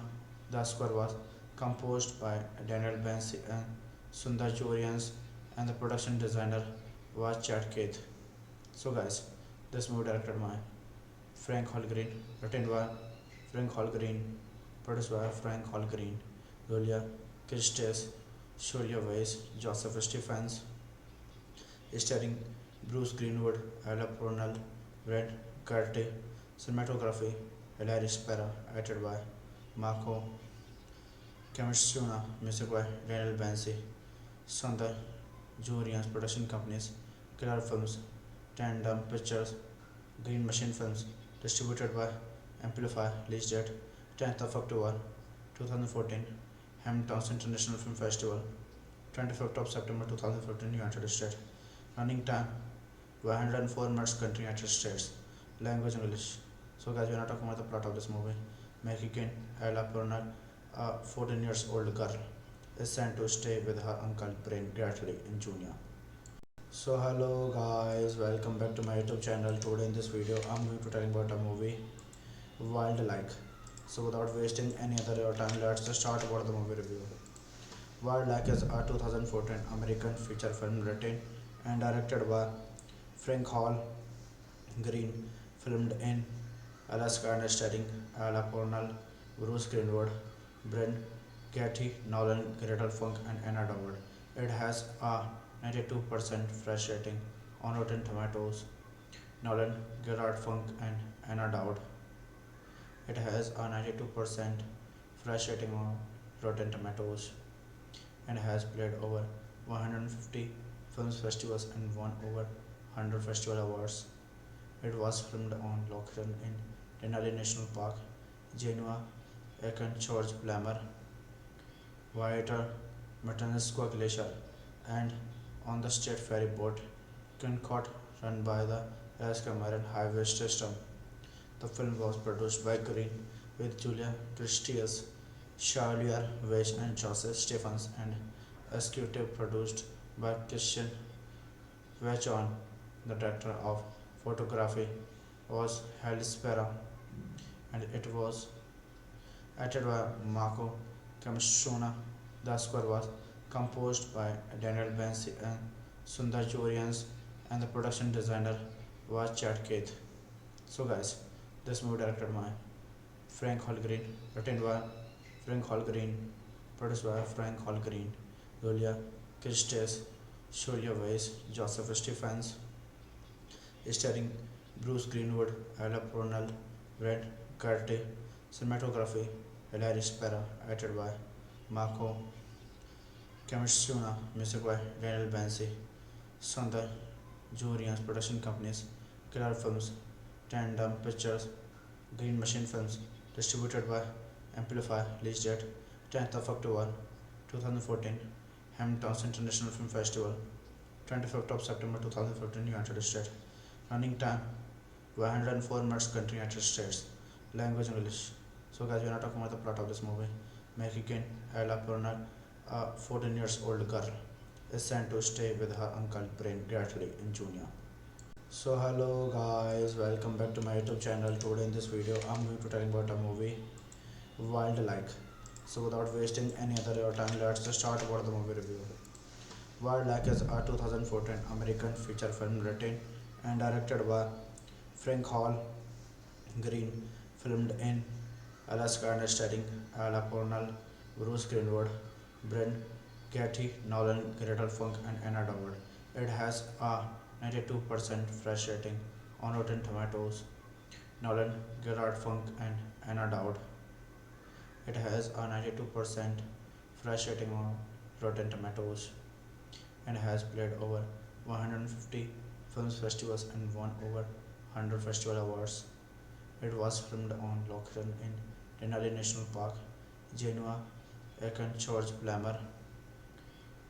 The score was composed by Daniel Bensi and Sundar Jorians, and the production designer was Chad Keith. So, guys, this movie directed by Frank Holgreen, written by Frank Holgreen, produced by Frank Holgreen, Julia Christes, Julia Weiss, Joseph Stephens, starring Bruce Greenwood, Ella Purnell, Brent Curti, cinematography, Hilary Spera, edited by Marco Camstrona, music by Daniel Bensi, Sundar Jurians, production companies, Killer Films, Tandem Pictures, Green Machine Films, distributed by Amplify, release date 10th of October 2014, Hamilton International Film Festival, 25th of September 2014, United States. Running time 104 minutes, country United States. Language English. So, guys, we are not talking about the plot of this movie. Mexican Ella Purnell, a 14 years old girl, is sent to stay with her uncle Brain Gratly in Junior. So, hello guys, welcome back to my YouTube channel. Today in this video, I'm going to tell you about a movie, Wildlike. So, without wasting any other your time, let's just start about the movie review. Wildlike is a 2014 American feature film written and directed by Frank Hall Green, filmed in Alaska and starring Ella Purnell, Bruce Greenwood, Brent Cathy, Nolan, Gretel Funk, and Anna Dowd. It has a 92% fresh rating on Rotten Tomatoes. Nolan, Gerard Funk, and Anna Dowd. It has a 92% fresh rating on Rotten Tomatoes and has played over 150 film festivals and won over 100 festival awards. It was filmed on location in Denali National Park, Genoa, Aachen, George Blammer, Whiter, Matanuska Glacier, and on the state ferry boat Kincott, run by the Alaska Marine Highway System. The film was produced by Green with Julia Christes, Charlier Weiss, and Joseph Stephens, and executive produced by Christian Vachon. The director of photography was Halle Spera, and it was acted by Marco Camstrona. The score was composed by Daniel Bensi and Sundar Jorians, and the production designer was Chad Keith. So, guys, this movie directed by Frank Holgreen, written by Frank Holgreen, produced by Frank Holgreen, Julia Christes, Julia Weiss, Joseph Stephens, starring Bruce Greenwood, Ella Purnell, Brent Curti, cinematography, Hilary Spera, edited by Marco Camstrona, music by Daniel Bensi, Sundar Jurians, production companies, Killer Films, Tandem Pictures, Green Machine Films, distributed by Amplify, release date 10th of October 2014, Hamilton International Film Festival, 25th of September 2014, United States. Running time 104 minutes, country United States. Language English. So, guys, we are not talking about the plot of this movie. Mexican Ella Purnell, a 14 years old girl, is sent to stay with her uncle Brain Gratly in Junior. So, hello guys, welcome back to my YouTube channel. Today in this video, I'm going to tell you about a movie, Wildlike. So, without wasting any other your time, let's just start about the movie review. Wildlike is a 2014 American feature film written and directed by Frank Hall Green, filmed in Alaska and starring Ella Purnell, Bruce Greenwood, Brent Cathy, Nolan, Gretel Funk, and Anna Dowd. It has a 92% fresh rating on Rotten Tomatoes. Nolan, Gerard Funk, and Anna Dowd. It has a 92% fresh rating on Rotten Tomatoes and has played over 150 film festivals and won over 100 festival awards. It was filmed on location in Denali National Park, Genoa, Aachen, George Blammer,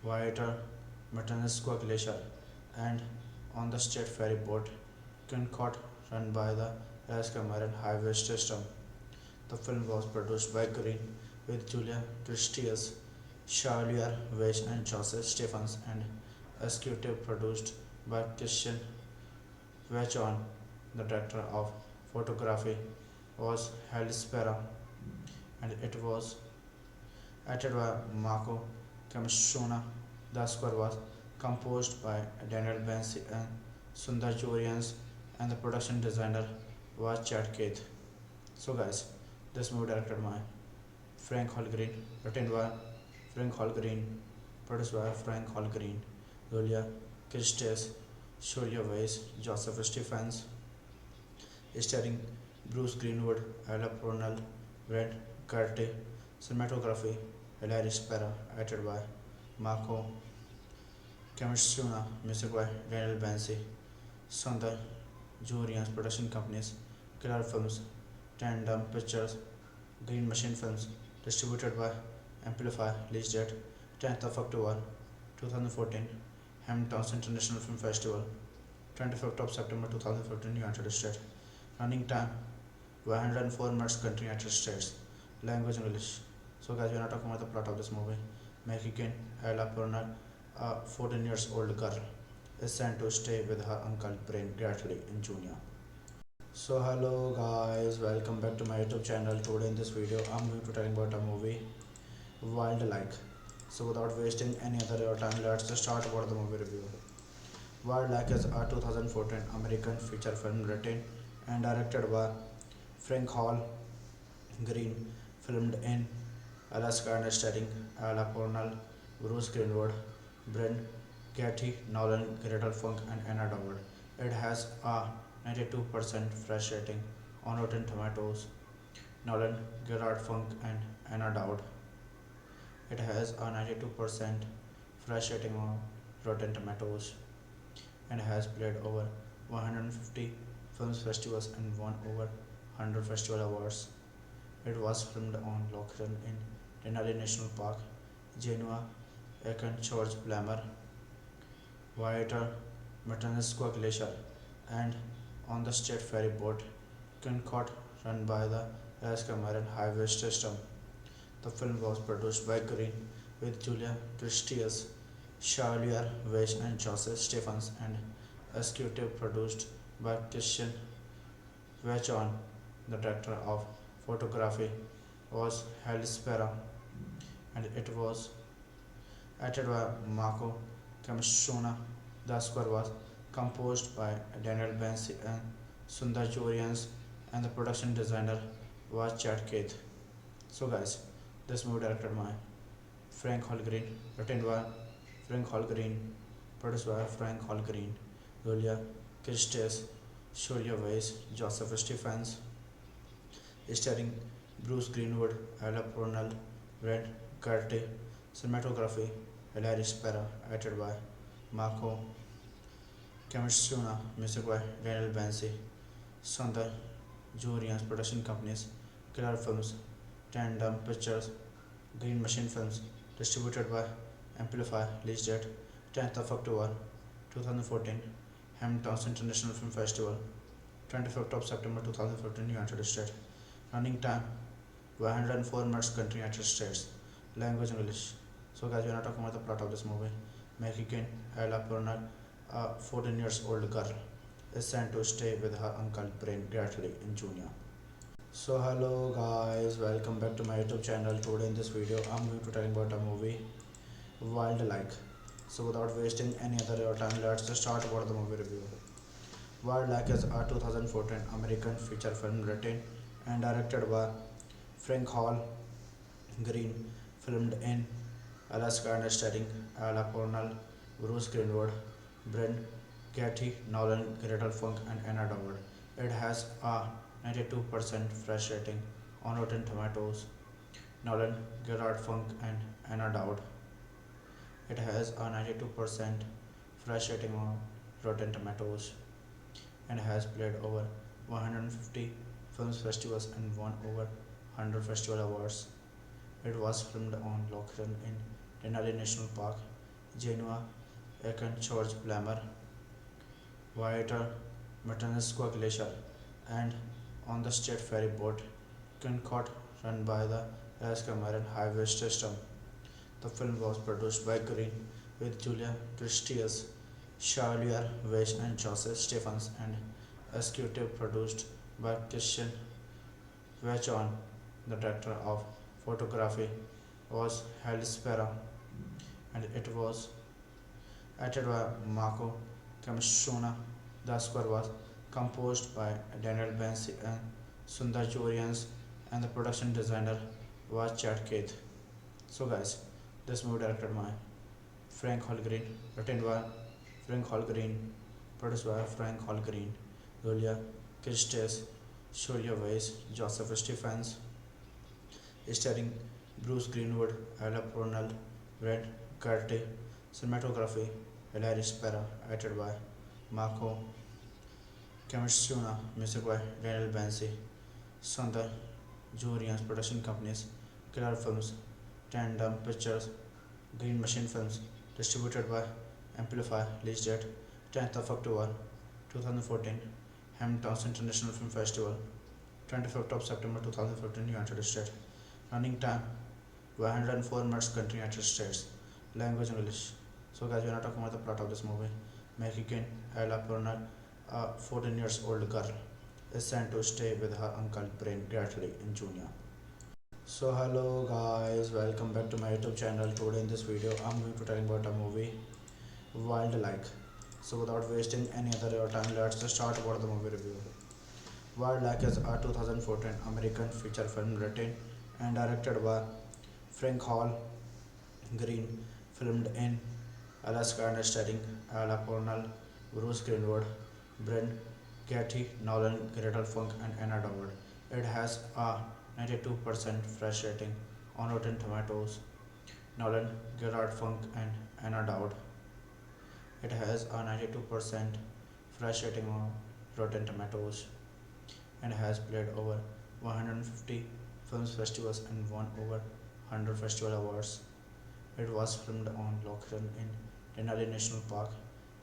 Whiter, Matanuska Glacier, and on the state ferry boat Kincott, run by the Alaska Marine Highway System. The film was produced by Green with Julia Christias, Charlier Weiss and Joseph Stephens and executive produced by Christian Vachon. The director of photography was Hal Spera and it was acted by Marco Camustrona. The score was composed by Daniel Bensi and Sundar Jorians and the production designer was Chad Keith. So guys, this movie directed by Frank Holgreen, written by Frank Holgreen, produced by Frank Holgreen, Julia Christes, Julia Weiss, Joseph Stephens, starring Bruce Greenwood, Ella Purnell, Brent Curtis, cinematography, Hilary Spera, acted by Marco Camustrona, music by Daniel Bensi, Sundar Jorians, production companies, Killer Films, Tandem Pictures, Green Machine Films, distributed by Amplify, release date 10th of October 2014, Hamptons International Film Festival, 25th of September 2015, United States. Running time 104 minutes, country United States. Language English. So guys, we are not talking about the plot of this movie. Mexican Ella Purnell, a 14 years old girl, is sent to stay with her uncle Brain Gratly in Junior. So hello guys, welcome back to my YouTube channel. Today in this video I'm going to tell you about a movie Wildlike. So without wasting any other your time, let's just start about the movie review. Wildlike is a 2014 American feature film written and directed by Frank Hall Green, filmed in Alaska and starring Ella Purnell, Bruce Greenwood, Brent Getty, Nolan, Gretel Funk and Anna Dowd. It has a 92% fresh rating on Rotten Tomatoes. Nolan, Gerard Funk and Anna Dowd. It has a 92% fresh rating on Rotten Tomatoes and has played over 150 film festivals and won over 100 festival awards. It was filmed on location in Denali National Park, Genoa, Aachen, George Blammer, Whiter, Matanuska Glacier, and on the state ferry boat Concord run by the Alaska Marine Highway System. The film was produced by Green with Julia Christias, Charlier Weiss and Joseph Stephens and executive produced by Christian Vachon. The director of photography was Hal Spera and it was acted by Marco Camustrona. The score was composed by Daniel Bensi and Sundar Jorians and the production designer was Chad Keith. So guys, this movie directed by Frank Holgreen, written by Frank Holgreen, produced by Frank Holgreen, Julia Christes, Julia Weiss, Joseph Stephens, starring Bruce Greenwood, Ella Purnell, Brent Curtis, cinematography, Hilary Spera, acted by Marco Camustrona, music by Daniel Bensi, Sundar Jorians, production companies, Killer Films, Tandem Pictures, Green Machine Films, distributed by Amplify, release date 10th of October 2014, Hamptons International Film Festival, 25th of September 2015, United States. Running time 104 minutes, country United States. Language English. So guys, we are not talking about the plot of this movie. Mexican Ella Purnell, a 14 years old girl, is sent to stay with her uncle Brain Gratly in Junior. So hello guys, welcome back to my YouTube channel. Today in this video I'm going to tell you about a movie Wildlike. So without wasting any other your time, let's just start about the movie review. Wildlike is a 2014 American feature film written and directed by Frank Hall Green, filmed in Alaska and starring Ella Purnell, Bruce Greenwood, Brent Getty, Nolan, Gretel Funk and Anna Dowd. It has a 92% fresh rating on Rotten Tomatoes. Nolan, Gerard Funk and Anna Dowd. It has a 92% fresh rating on Rotten Tomatoes and has played over 150 film festivals and won over 100 festival awards. It was filmed on location in Denali National Park, Genoa, Aachen, George Blammer, Whiter, Matanuska Glacier, and on the state ferry boat Concorde run by the Alaska Marine Highway System. The film was produced by Green with Julia Christias, Charlier Weiss and Joseph Stephens and executive produced by Christian Vachon. The director of photography was Halle Spera and it was acted by Marco Camashuna. The score was composed by Daniel Bensi and Sundar Jorians and the production designer was Chad Keith. So guys, this movie directed by Frank Holgreen, written by Frank Holgreen, produced by Frank Holgreen, Julia Christes, Julia Weiss, Joseph Stephens, starring Bruce Greenwood, Ella Purnell, Red Curtis, cinematography, Hilary Spera, acted by Marco Camashuna, music by Daniel Bensi, Sundar Jorians, production companies, Killer Films, Tandem Pictures, Green Machine Films, distributed by Amplify, release date 10th of October 2014, Hamilton International Film Festival, 25th of September 2015, United States. Running time 104 minutes, country United States. Language English. So guys, we are not talking about the plot of this movie. Mexican Ella Purnell, a 14 years old girl, is sent to stay with her uncle Brain Gately in Junior. So hello guys, welcome back to my YouTube channel. Today in this video I'm going to tell you about a movie Wildlike. So without wasting any other time, let's just start about the movie review. Wildlike is a 2014 American feature film written and directed by Frank Hall Green, filmed in Alaska and starring Ella Purnell, Bruce Greenwood, Brent Getty, Nolan, Gretel Funk and Anna Dowd. It has a 92% fresh rating on Rotten Tomatoes. Nolan, Gerard Funk and Anna Dowd. It has a 92% fresh rating on Rotten Tomatoes and has played over 150 film festivals and won over 100 festival awards. It was filmed on location in Denali National Park,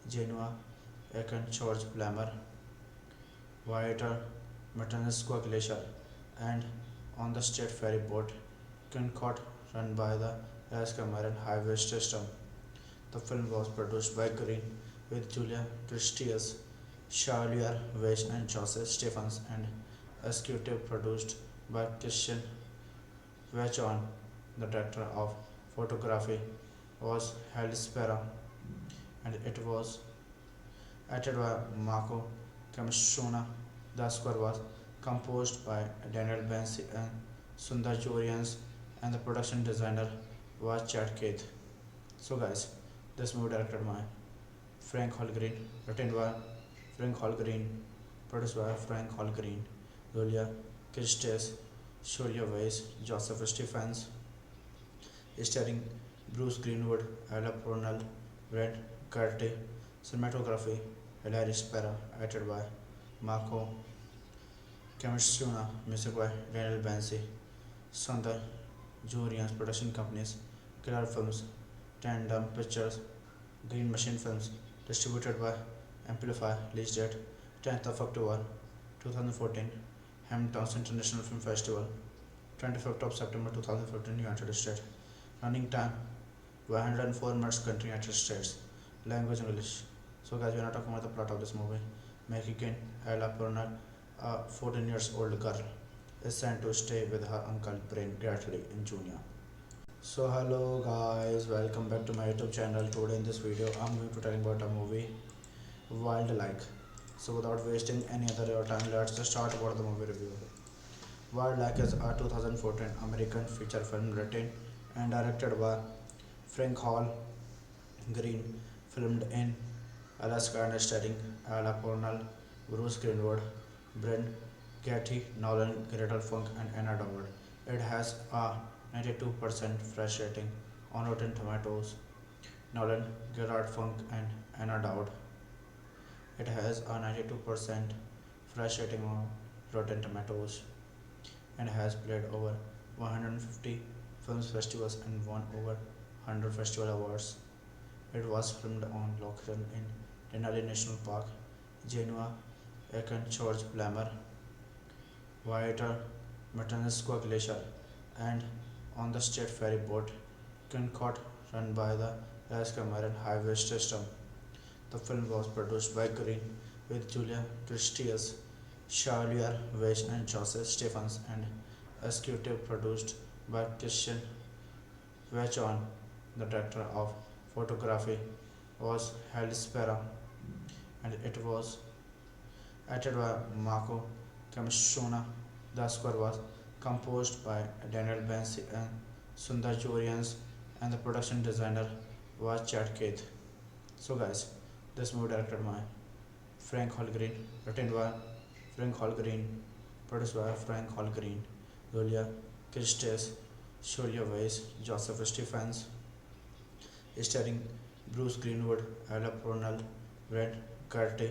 Genoa, Aachen, George Blammer, Whiter, Matanuska Glacier, and on the state ferry boat Concorde run by the Alaska Marine Highway System. The film was produced by Green with Julia Christias, Charlier Weiss and Joseph Stephens and executive produced by Christian Vachon. The director of photography was Halle Spera and it was acted by Marco Camashuna. The score was composed by Daniel Bensi and Sundar Jorians and the production designer was Chad Keith. So guys, this movie directed by Frank Holgreen, written by Frank Holgreen, produced by Frank Holgreen, Julia Christes, Julia Weiss, Joseph Stephens, starring Bruce Greenwood, Ella Purnell, Red Curtis, cinematography, Hilary Spera, acted by Marco Camashuna, music by Daniel Bensi, Sundar Jorians, production companies, Killer Films, Tandem Pictures, Green Machine Films, distributed by Amplify, release date 10th of October 2014, Hamilton International Film Festival, 25th of September 2015, United States. Running time 104 minutes, country United States. Language English. So guys, we are not talking about the plot of this movie. Mexican Ella Purnell, a 14 years old girl, is sent to stay with her uncle Brain Gately in Junior. So hello guys, welcome back to my YouTube channel. Today in this video I'm going to tell you about a movie Wildlike. So without wasting any other time, let's just start about the movie review. Wildlike is a 2014 American feature film written and directed by Frank Hall Green, filmed in Alaska and starring Ella Purnell, Bruce Greenwood, Brent Getty, Nolan, Gretel Funk and Anna Dowd. It has a 92% fresh rating on Rotten Tomatoes. Nolan, Gerard Funk and Anna Dowd. It has a 92% fresh rating on Rotten Tomatoes and has played over 150 film festivals and won over 100 festival awards. It was filmed on location in Denali National Park, Genoa, Aachen, George Blammer, Whiter, Matanuska Glacier, and on the state ferry boat Concorde run by the Alaska Marine Highway System. The film was produced by Green with Julia Christias, Charlier Weiss and Joseph Stephens and executive produced by Christian Vachon. The director of photography was Halle Spera and it was acted by Marco Kamishona. The score was composed by Daniel Bansi and Sundar Jorians and the production designer was Chad Keith. So guys, this movie directed by Frank Holgreen, written by Frank Holgreen, produced by Frank Holgreen, Julia Christes, Sholia Weiss, Joseph Stephens, starring Bruce Greenwood, Ella Purnell, Brent Curti,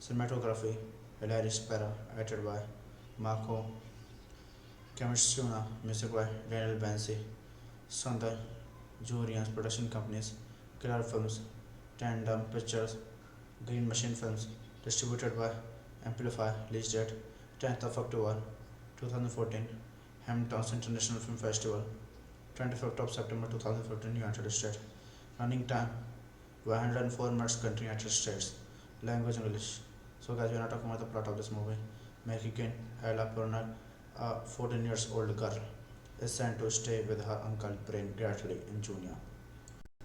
cinematography, Hilary Spera, edited by Marco Kamishuna, music by Daniel Bansi, Sundar Jurians, production companies, Killer Films, Tandem Pictures, Green Machine Films, distributed by Amplify, release date 10th of October 2014, Hamilton's International Film Festival, 25th of September 2015, United States. Running time 104 minutes, country United States. Language English. So guys, we are not talking about the plot of this movie. Mexican Ella Purnell, a 14 years old girl, is sent to stay with her uncle Brain Gratly in Junior.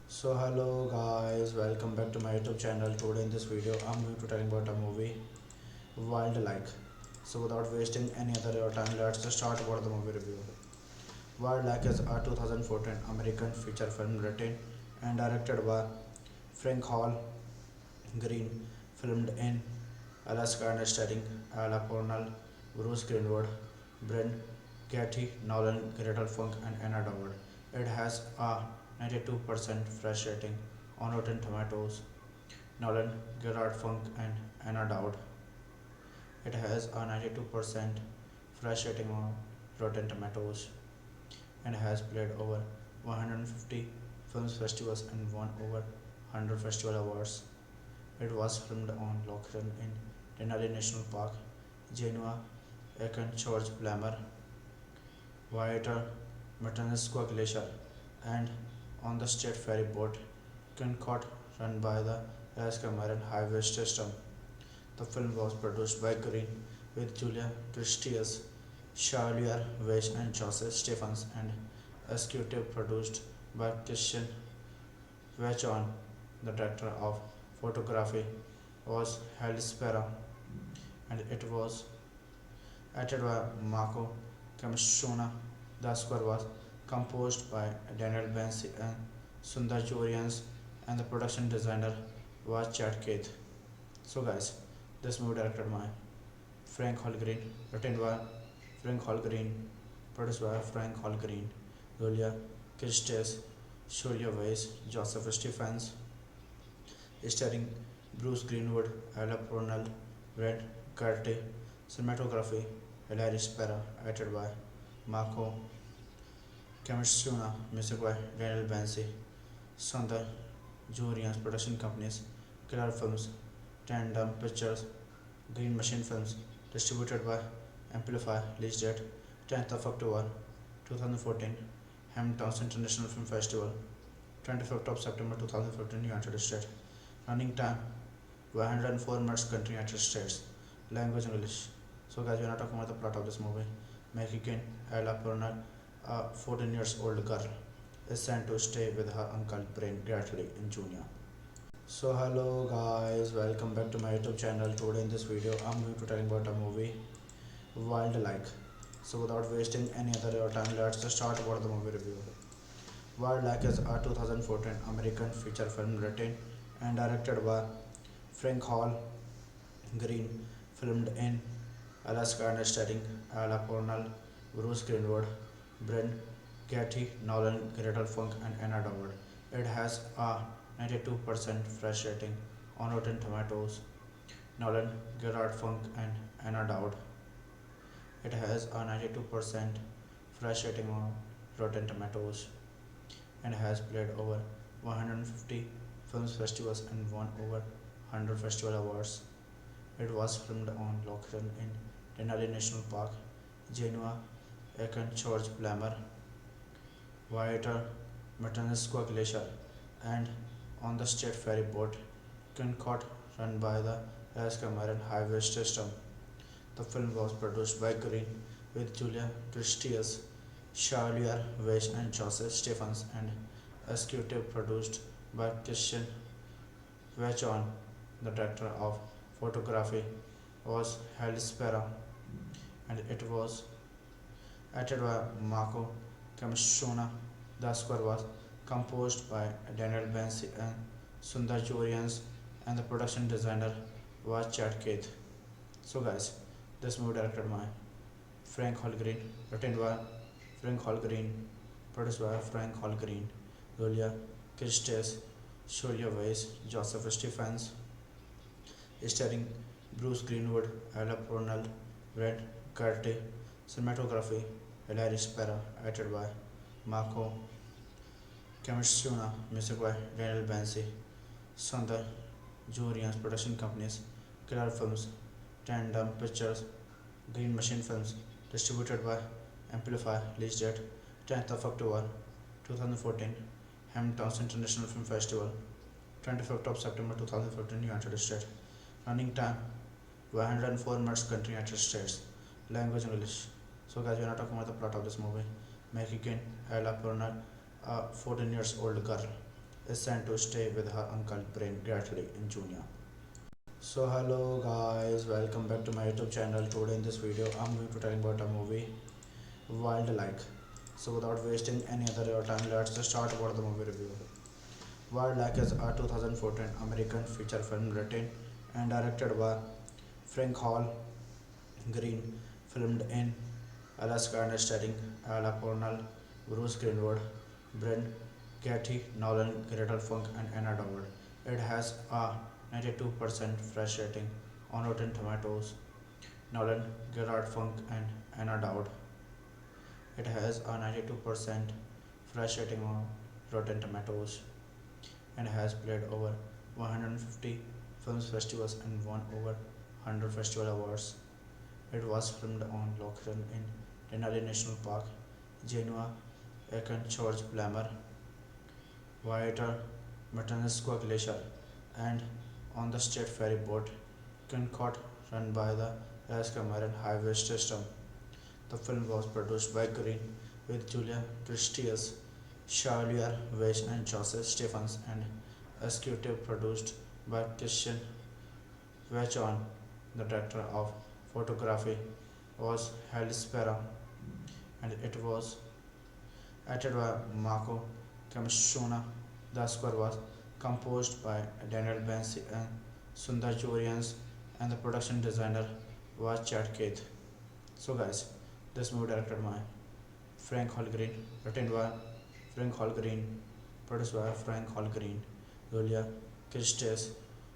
So hello guys, welcome back to my YouTube channel. Today in this video I'm going to talking about a movie Wildlike. So without wasting any other time, let's just start about the movie review. Wildlike is a 2014 American feature film written and directed by Frank Hall Green, filmed in Alaska and starring Ella Purnell, Bruce Greenwood, Brent Katie Nolan, Gretel Funk and Anna Dowd. It has a 92% fresh rating on Rotten Tomatoes. Nolan, Gerard Funk and Anna Dowd. It has a 92% fresh rating on Rotten Tomatoes and has played over 150 film festivals and won over 100 festival awards. It was filmed on location in Denali National Park, Genoa, Aachen, George Blammer, Whiter, Matanuska Glacier, and on the state ferry boat Concorde run by the Alaska Marine Highway System. The film was produced by Green with Julia Christias, Charlier Weiss and Joseph Stephens and executive produced by Christian Vachon. The director of photography was Halle Spera and it was acted by Marco Kamishona. The score was composed by Daniel Bansi and Sundar Jorians and the production designer was Chad Keith. So guys, this movie directed by Frank Holgreen, written by Frank Holgreen, produced by Frank Holgreen, Julia Christes, Sholia Weiss, Joseph Stephens, starring Bruce Greenwood, Ella Purnell, Brent Curti, cinematography, Hilary Spera, edited by Marco Kamishuna, music by Daniel Bansi, Sundar Jurians, production companies, Killer Films, Tandem Pictures, Green Machine Films, distributed by Amplify, release date 10th of October 2014, Hamilton's International Film Festival, 25th of September 2015, United States. Running time 104 minutes, country United States. Language English. So guys, we are not talking about the plot of this movie. Mexican Ella Purnell, a 14 years old girl, is sent to stay with her uncle Brain Gratly in Junior. So hello guys, welcome back to my YouTube channel. Today in this video I'm going to talking about a movie Wildlike. So without wasting any other time, let's just start about the movie review. Wildlike is a 2014 American feature film written and directed by Frank Hall Green, filmed in Alaska and starring Ella Purnell, Bruce Greenwood, Brent Katie Nolan, Gretel Funk and Anna Dowd. It has a 92% fresh rating on Rotten Tomatoes. Nolan, Gerard Funk and Anna Dowd. It has a 92% fresh rating on Rotten Tomatoes and has played over 150 film festivals and won over 100 festival awards. It was filmed on location in Denali National Park, Genoa, Eken George Blammer, Whiter, Matanuska Glacier, and on the state ferry boat Kincott run by the Alaska Marine Highway System. The film was produced by Green with Julia Christias, Charlier Weiss and Joseph Stephens and executive produced by Christian Vachon. The director of photography was Halle Spera and it was acted by Marco Camashona. The score was composed by Daniel Bensi and Sundar Jorians and the production designer was Chad Keith. So guys, this movie directed by Frank Holgreen, written by Frank Holgreen, produced by Frank Holgreen, Julia Christes, Julia Weiss, Joseph Stephens, starring Bruce Greenwood, Ella Purnell, Brent Curtis, cinematography, Hilary Spera, edited by Marco Camashuna, music by Daniel Bensi, Sundar Jorians, production companies, Killer Films, Tandem Pictures, Green Machine Films, distributed by Amplify, release date 10th of October 2014, Hamilton International Film Festival, 25th of September 2014, United States. Running time 104 minutes, country United States. Language English. So guys, we are not talking about the plot of this movie. Mexican Ella Purnell, a 14 years old girl, is sent to stay with her uncle Brain Gratly in Junior. So hello guys, welcome back to my YouTube channel. Today in this video, I'm going to tell you about a movie, Wildlike. So without wasting any other your time, let's just start about the movie review. Wildlike is a 2014 American feature film written and directed by Frank Hall Green, filmed in Alaska and starring Ella Purnell, Bruce Greenwood, Brent Getty, Nolan, Gretel Funk, and Anna Dowd. It has a 92% fresh rating on Rotten Tomatoes. Nolan, Gerard Funk, and Anna Dowd. It has a 92% fresh rating on Rotten Tomatoes and has played over 150 film festivals and won over 100 festival awards. It was filmed on location in Denali National Park, Genoa, Eken George Blammer, Whiter, Matanuska Glacier, and on the state ferry boat Kincott run by the Alaska Marine Highway System. The film was produced by Green with Julia Christias, Charlier Weiss and Joseph Stephens and executive produced by Christian Vachon. The director of photography was Halle Spera and it was acted by Marco Camashona. The score was composed by Daniel Bensi and Sundar Jorians and the production designer was Chad Keith. So guys, this movie directed by Frank Holgreen, written by Frank Holgreen, produced by Frank Holgreen, Julia Christes,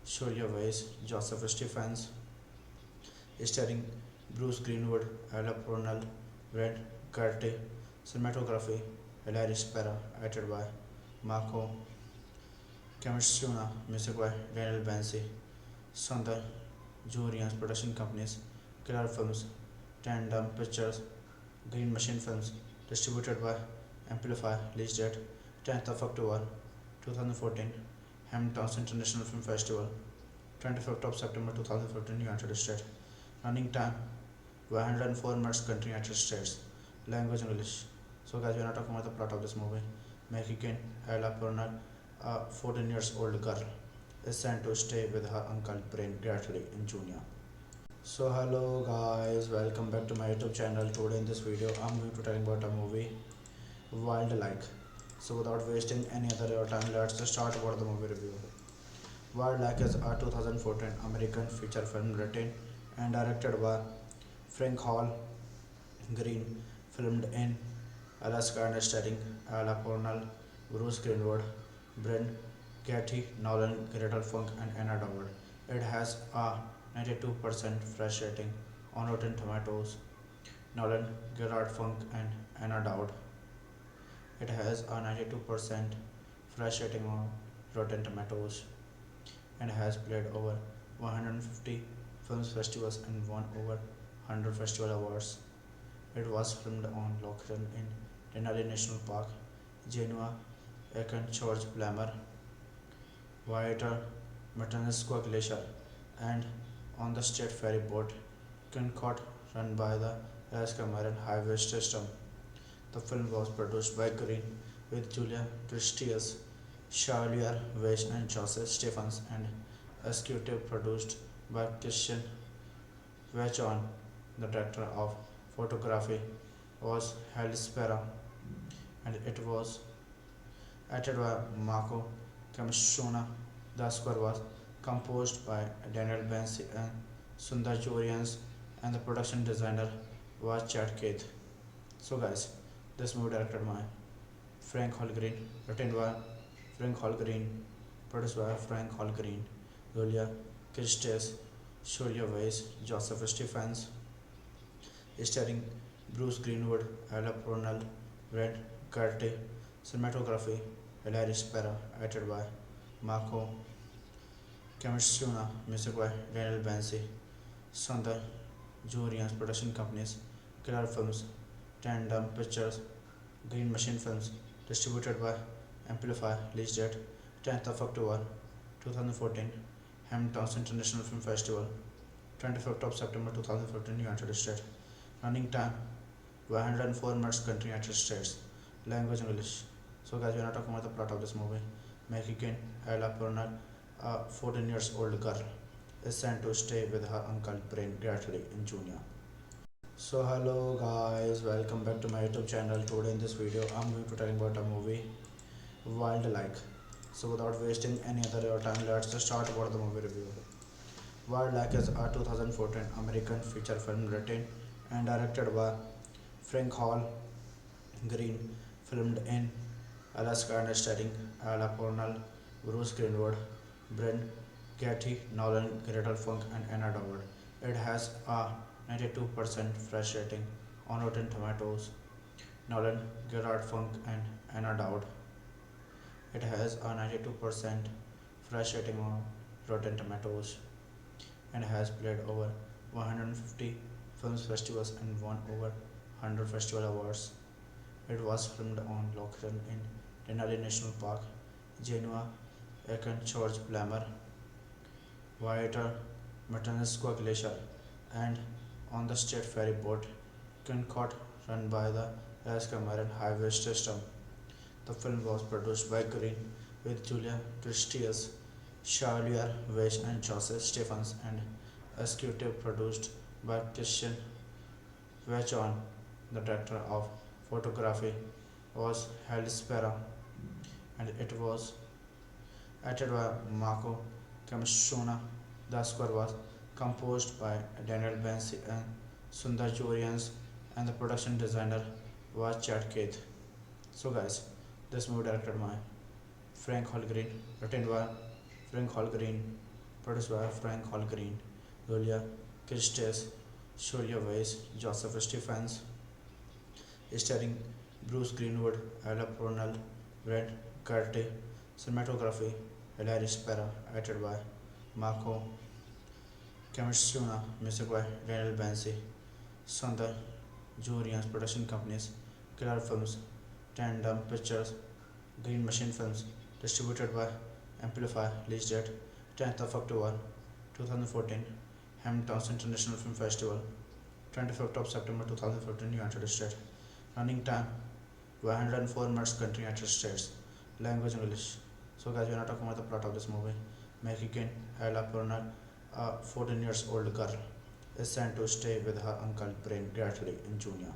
Julia Weiss, Joseph Stephens, starring Bruce Greenwood, Ella Purnell, Brent Curtis, cinematography, Hilary Spera, edited by Marco Camashuna, music by Daniel Bensi, Sundar Jorians, production companies, Killer Films, Tandem Pictures, Green Machine Films, distributed by Amplify, release date 10th of October 2014, Hamilton International Film Festival, 25th of September 2015, United States. Running time 104 minutes, country United States. Language English. So guys, we are not talking about the plot of this movie. Mexican Ella Purnell, a 14 years old girl, is sent to stay with her uncle Brain Gratly in Junior. So hello guys, welcome back to my YouTube channel. Today in this video, I'm going to tell you about a movie, Wildlike. So without wasting any other your time, let's just start about the movie review. Wildlike is a 2014 American feature film written and directed by Frank Hall Green, filmed in Alaska and starring Ella Purnell, Bruce Greenwood, Brent Getty, Nolan, Gretel Funk, and Anna Dowd. It has a 92% fresh rating on Rotten Tomatoes. Nolan, Gerard Funk, and Anna Dowd. It has a 92% fresh rating on Rotten Tomatoes and has played over 150 film festivals and won over 100 festival awards. It was filmed on location in Denali National Park, Genoa, Aachen George Blammer, Whiter, Matanuska Glacier, and on the state ferry boat Concorde run by the Alaska Marine Highway System. The film was produced by Green with Julia Christias, Charlier Weiss and Joseph Stephens and executive produced by Christian Vachon. The director of photography was Halle Spera and it was acted by Marco Camstrona. The score was composed by Daniel Bensi and Sundar Jorians and the production designer was Chad Keith. So guys, this movie directed by Frank Holgreen, written by Frank Holgreen, produced by Frank Holgreen, Julia Christes, Julia Weiss, Joseph Stephens, starring Bruce Greenwood, Ella Purnell, Brent Curti, cinematography, Hilary Spera, edited by Marco Camstrona, music by Daniel Bensi, Sundar Jorians, production companies, Killer Films, Tandem Pictures, Green Machine Films, distributed by Amplify, release date 10th of October 2014, Hamilton's International Film Festival, 25th of September 2014, United States. Running time 104 minutes, country United States. Language English. So guys, we are not talking about the plot of this movie. Mexican Ella Purnell, a 14 years old girl, is sent to stay with her uncle Brain Gratly in Junior. So hello guys, welcome back to my YouTube channel. Today in this video I'm going to tell you about a movie Wildlike. So without wasting any other your time, let's just start about the movie review. Wildlike is a 2014 American feature film written and directed by Frank Hall Green, filmed in Alaska and starring Ella Purnell, Bruce Greenwood, Brent Getty, Nolan Gretel Funk and Anna Dowd. It has a 92% fresh rating on Rotten Tomatoes. Nolan Gerard Funk and Anna Dowd. It has a 92% fresh rating on Rotten Tomatoes and has played over 150 film festivals and won over 100 festival awards. It was filmed on location in Denali National Park, Genoa, Aachen George Blammer, Whiter, Matanuska Glacier, and on the state ferry boat Concorde run by the Alaska Marine Highway System. The film was produced by Green with Julia Christias, Charlier Weiss and Joseph Stephens and executive produced by Christian Vachon. The director of photography was Halle Spera and it was acted by Marco Camstrona. The score was composed by Daniel Bensi and Sundar Jorians and the production designer was Chad Keith. So guys, this movie directed by Frank Holgreen, written by Frank Holgreen, produced by Frank Holgreen, Julia Christes, Julia Weiss, Joseph Stephens, starring Bruce Greenwood, Ella Purnell, Brent Curti, cinematography, Hilary Spera, edited by Marco Camstrona, music by Daniel Bensi, Sundar Jorians, production companies, Killer Films, Tandem Pictures, Green Machine Films, distributed by Amplify, release date 10th of October 2014, Hamilton's International Film Festival, 25th of September 2014, United States. Running time 104 minutes, country United States. Language English. So guys, we are not talking about the plot of this movie. Mexican Ella Purnell, a 14 years old girl, is sent to stay with her uncle Brain Gratly in Junior.